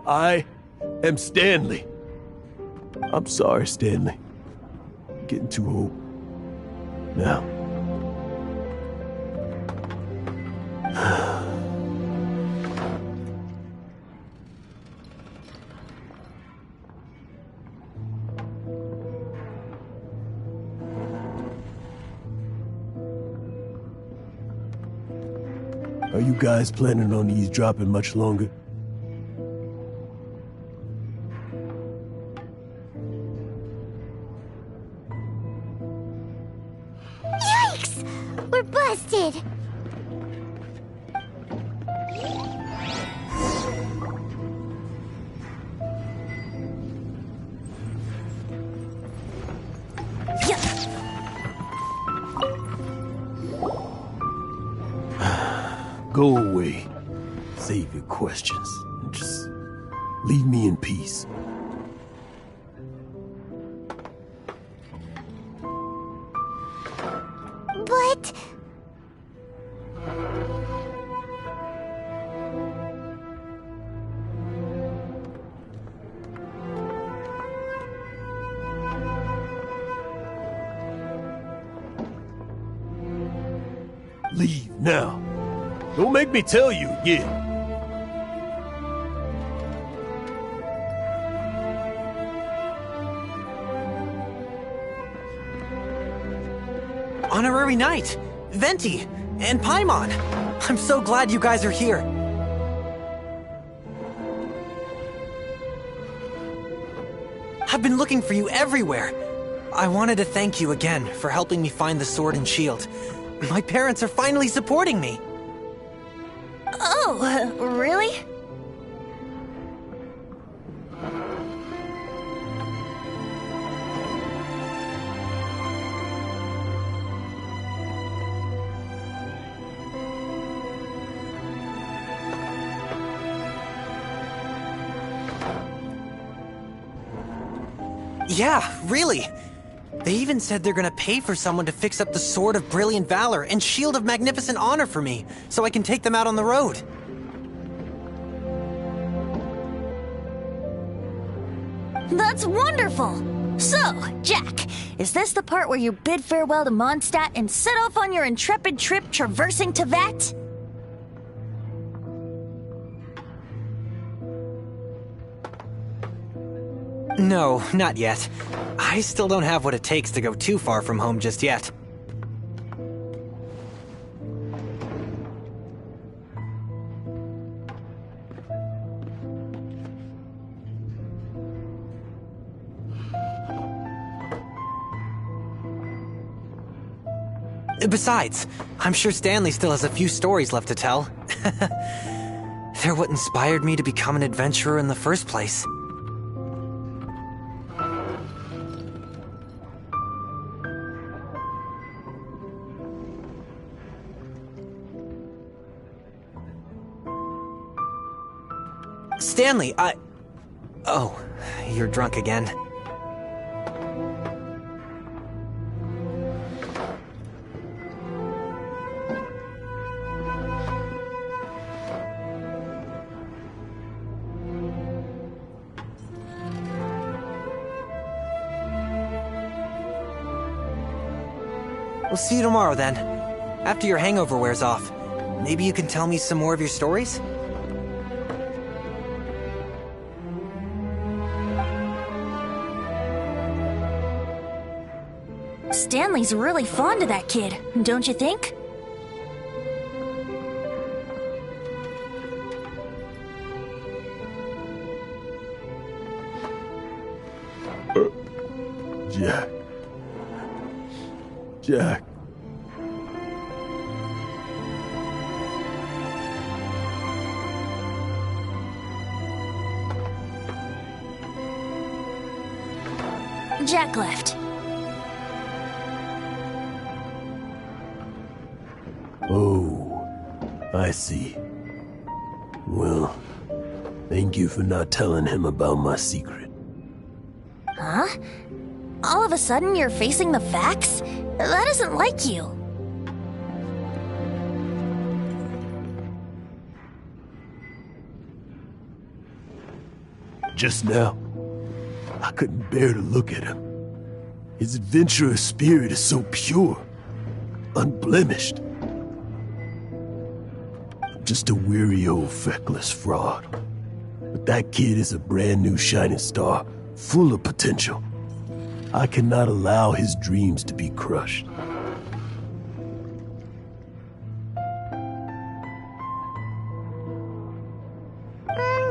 I am Stanley. I'm sorry, Stanley. I'm getting too old. Now. Are you guys planning on eavesdropping much longer? Yikes! We're busted! Go away. Save your questions. And just leave me in peace. But... Leave now. Don't make me tell you again. Honorary Knight, Venti, and Paimon. I'm so glad you guys are here. I've been looking for you everywhere. I wanted to thank you again for helping me find the sword and shield. My parents are finally supporting me. Oh, really? Yeah, really. They even said they're gonna pay for someone to fix up the Sword of Brilliant Valor and Shield of Magnificent Honor for me, so I can take them out on the road. That's wonderful! So, Jack, is this the part where you bid farewell to Mondstadt and set off on your intrepid trip traversing Teyvat? No, not yet. I still don't have what it takes to go too far from home just yet. Besides, I'm sure Stanley still has a few stories left to tell. They're what inspired me to become an adventurer in the first place. Stanley, Oh, you're drunk again. We'll see you tomorrow then. After your hangover wears off. Maybe you can tell me some more of your stories? Stanley's really fond of that kid, don't you think? Jack. Jack. Jack left. Oh, I see. Well, thank you for not telling him about my secret. Huh? All of a sudden you're facing the facts? That isn't like you. just now, I couldn't bear to look at him. His adventurous spirit is so pure, unblemished. I'm just a weary old feckless fraud. But that kid is a brand new shining star, full of potential. I cannot allow his dreams to be crushed.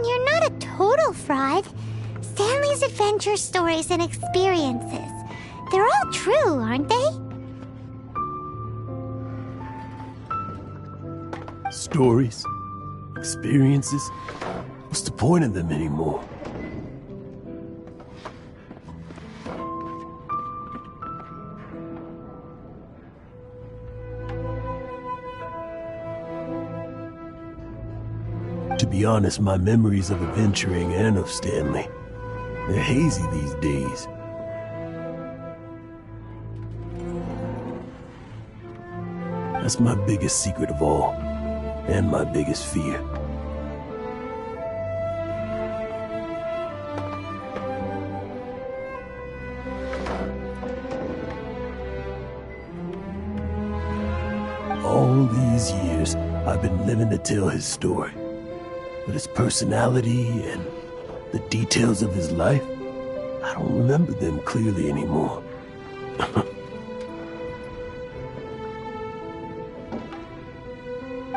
You're not a total fraud. Stanley's adventure stories and experiences. They're all true, aren't they? Stories? Experiences? What's the point of them anymore? To be honest, my memories of adventuring and of Stanley, they're hazy these days. That's my biggest secret of all, and my biggest fear. All these years, I've been living to tell his story. But his personality and the details of his life, I don't remember them clearly anymore.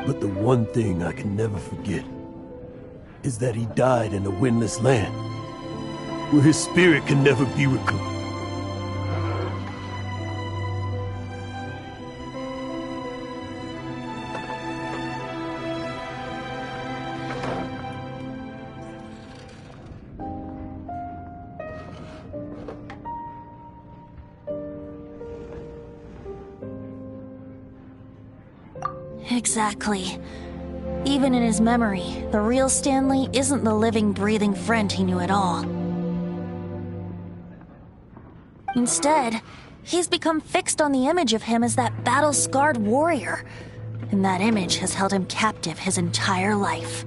But the one thing I can never forget is that he died in a windless land, where his spirit can never be recovered. Exactly. Even in his memory, the real Stanley isn't the living, breathing friend he knew at all. Instead, he's become fixed on the image of him as that battle-scarred warrior, and that image has held him captive his entire life.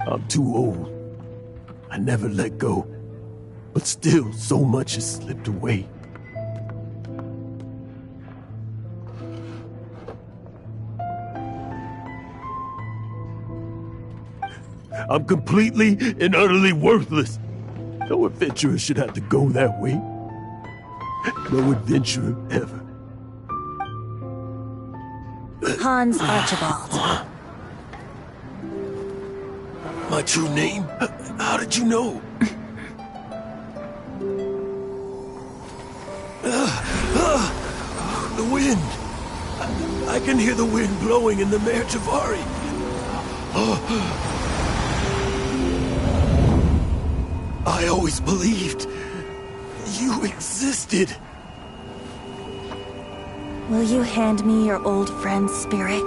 I'm too old. I never let go. But still, so much has slipped away. I'm completely and utterly worthless. No adventurer should have to go that way. No adventurer ever. Hans Archibald. My true name? How did you know? The wind. I can hear the wind blowing in the Mare Javari. I always believed you existed. Will you hand me your old friend's spirit?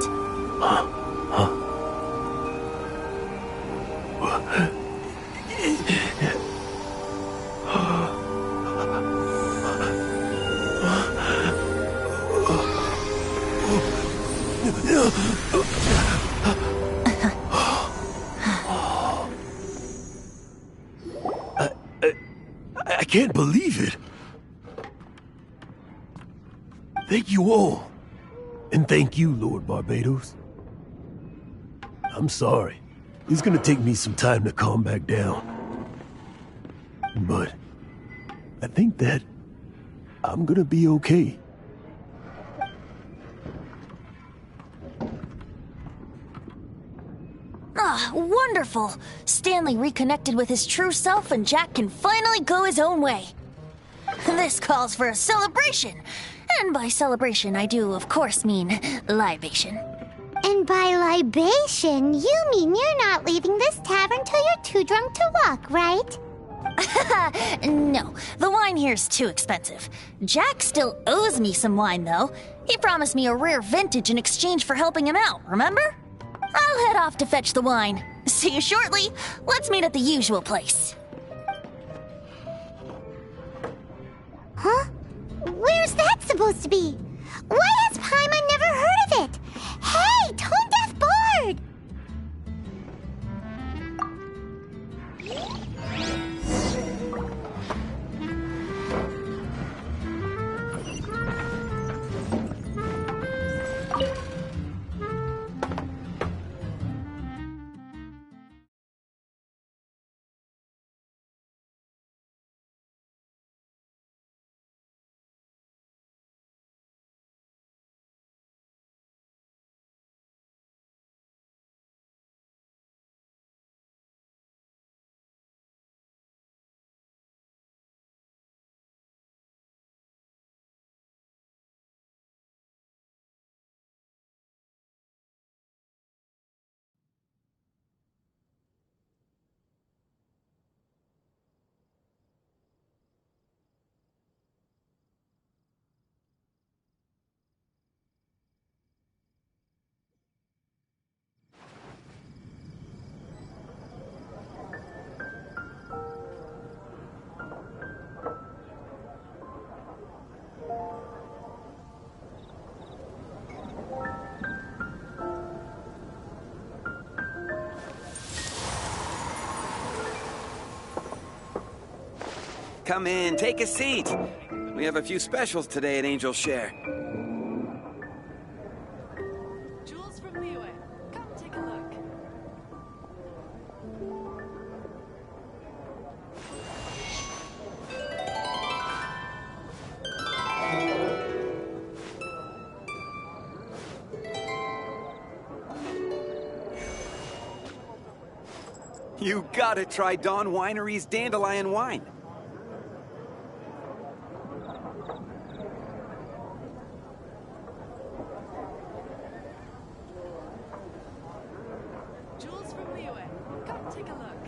I can't believe it. Thank you all. And thank you, Lord Barbados. I'm sorry. It's gonna take me some time to calm back down. But I think that I'm gonna be okay. Ah, wonderful! Stanley reconnected with his true self and Jack can finally go his own way. This calls for a celebration. And by celebration, I do, of course, mean libation. And by libation, you mean you're not leaving this tavern till you're too drunk to walk, right? No, the wine here's too expensive. Jack still owes me some wine, though. He promised me a rare vintage in exchange for helping him out, remember? I'll head off to fetch the wine. See you shortly. Let's meet at the usual place. Huh? Where's that supposed to be? Why has Paimon never heard of it? Hey, Tone Deaf Bard! Come in, take a seat. We have a few specials today at Angel Share. Jules from Liyue. Come take a look. You gotta try Dawn Winery's Dandelion Wine. Jules from Liyue. Come take a look.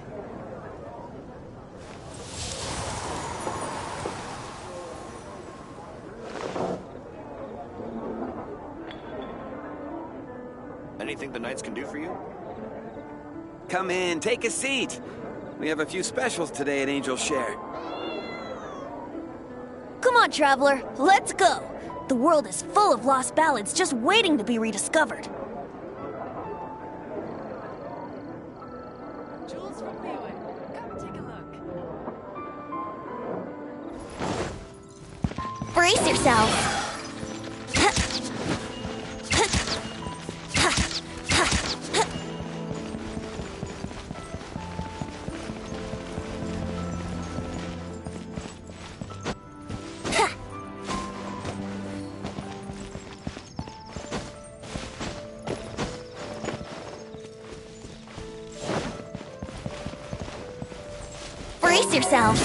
Anything the Knights can do for you? Come in, take a seat. We have a few specials today at Angel Share. Come on, traveler, let's go. The world is full of lost ballads just waiting to be rediscovered. Jules from Liyue. Come take a look. Brace yourself. Brace yourself.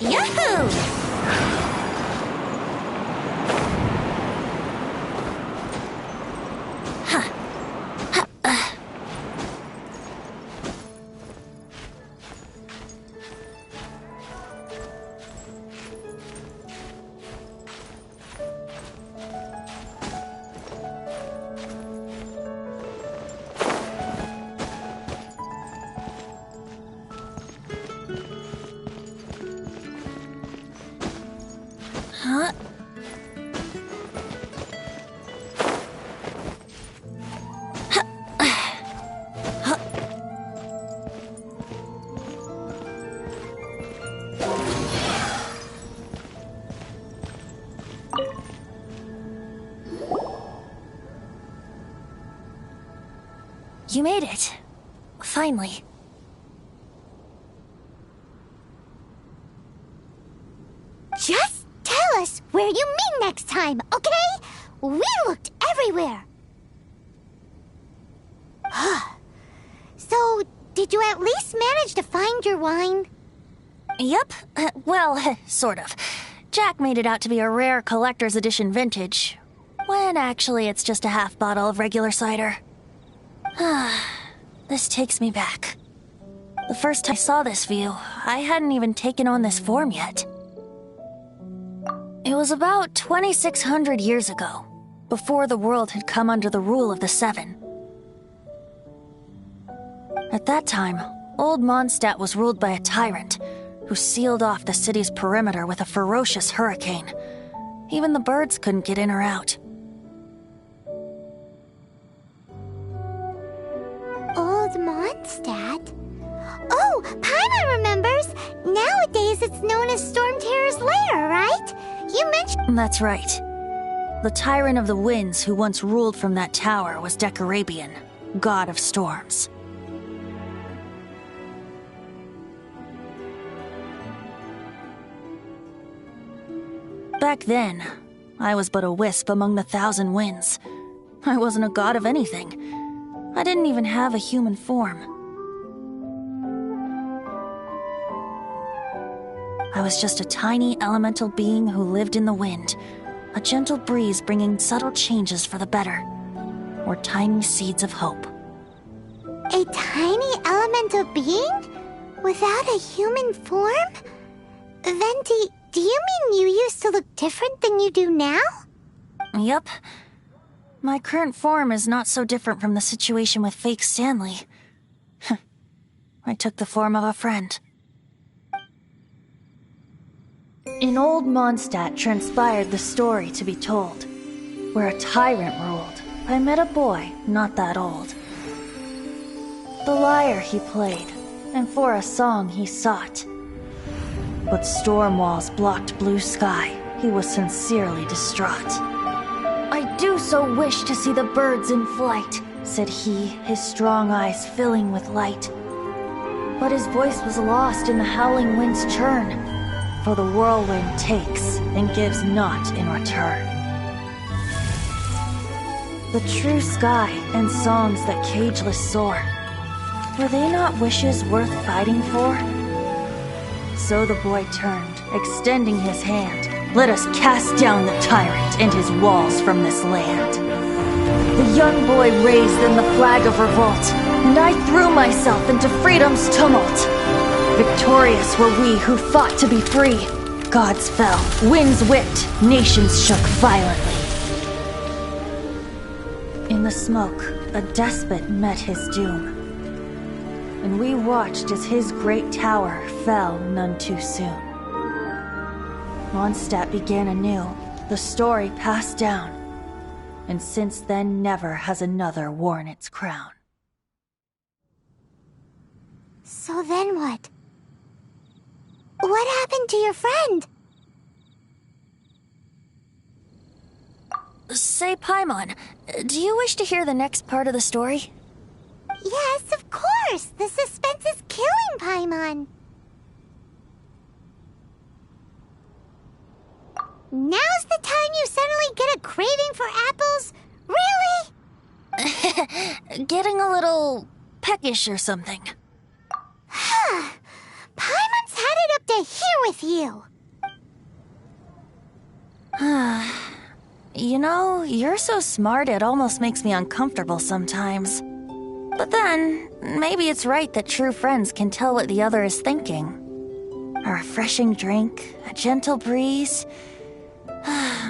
Yahoo! Yahoo! Huh? You made it. Finally. Just tell us where you meet next time, okay? We looked everywhere. So, did you at least manage to find your wine? Yep. Well, sort of. Jack made it out to be a rare collector's edition vintage, when actually it's just a half bottle of regular cider. This takes me back. The first time I saw this view, I hadn't even taken on this form yet. It was about 2,600 years ago, before the world had come under the rule of the Seven. At that time, Old Mondstadt was ruled by a tyrant who sealed off the city's perimeter with a ferocious hurricane. Even the birds couldn't get in or out. Old Mondstadt? Oh, Paimon remembers! Nowadays it's known as Storm Terror's lair, right? You mentioned— That's right. The Tyrant of the Winds who once ruled from that tower was Decarabian, god of storms. Back then, I was but a wisp among the thousand winds. I wasn't a god of anything. I didn't even have a human form. I was just a tiny elemental being who lived in the wind, a gentle breeze bringing subtle changes for the better, or tiny seeds of hope. a tiny elemental being? Without a human form? Venti, do you mean you used to look different than you do now? Yup. My current form is not so different from the situation with fake Stanley. I took the form of a friend. In Old Mondstadt transpired the story to be told, where a tyrant ruled. I met a boy not that old. The lyre he played, and for a song he sought. But storm walls blocked blue sky. He was sincerely distraught. I do so wish to see the birds in flight, said he, his strong eyes filling with light. But his voice was lost in the howling wind's churn, for the whirlwind takes and gives not in return. The true sky and songs that cageless soar, were they not wishes worth fighting for? So the boy turned, extending his hand. Let us cast down the tyrant and his walls from this land. The young boy raised then the flag of revolt, and I threw myself into freedom's tumult. Victorious were we who fought to be free. Gods fell, winds whipped, nations shook violently. In the smoke, a despot met his doom, and we watched as his great tower fell none too soon. Mondstadt began anew, the story passed down, and since then never has another worn its crown. So then what? What happened to your friend? Say, Paimon, do you wish to hear the next part of the story? Yes, of course! The suspense is killing, Paimon! Now's the time you suddenly get a craving for apples? Really? Getting a little peckish or something. Paimon's had it up to here with you! You know, you're so smart it almost makes me uncomfortable sometimes. But then, maybe it's right that true friends can tell what the other is thinking. A refreshing drink, a gentle breeze.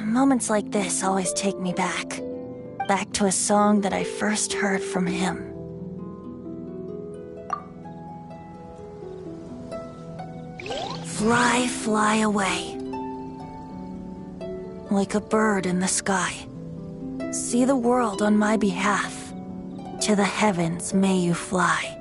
Moments like this always take me back. Back to a song that I first heard from him. Fly, fly away. Like a bird in the sky. See the world on my behalf. To the heavens may you fly.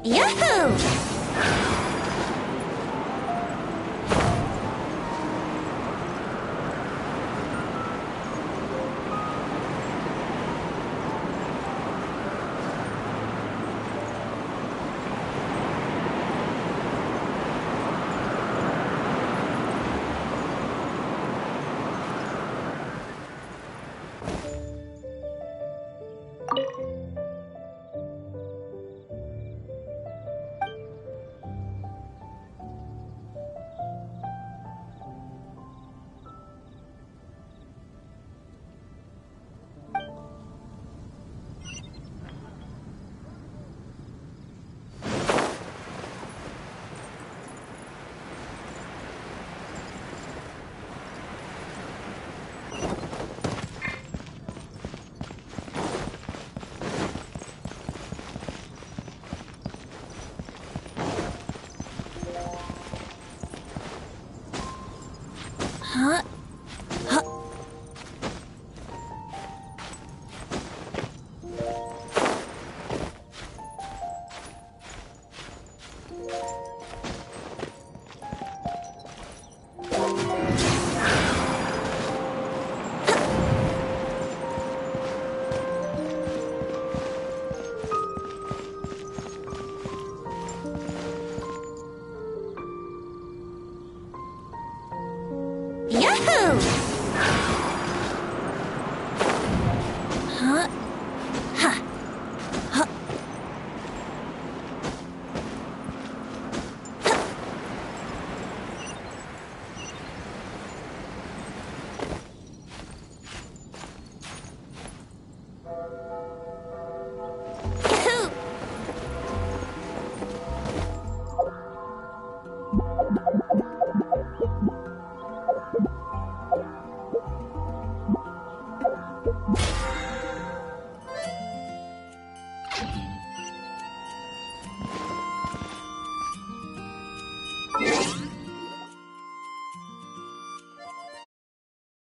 Yahoo!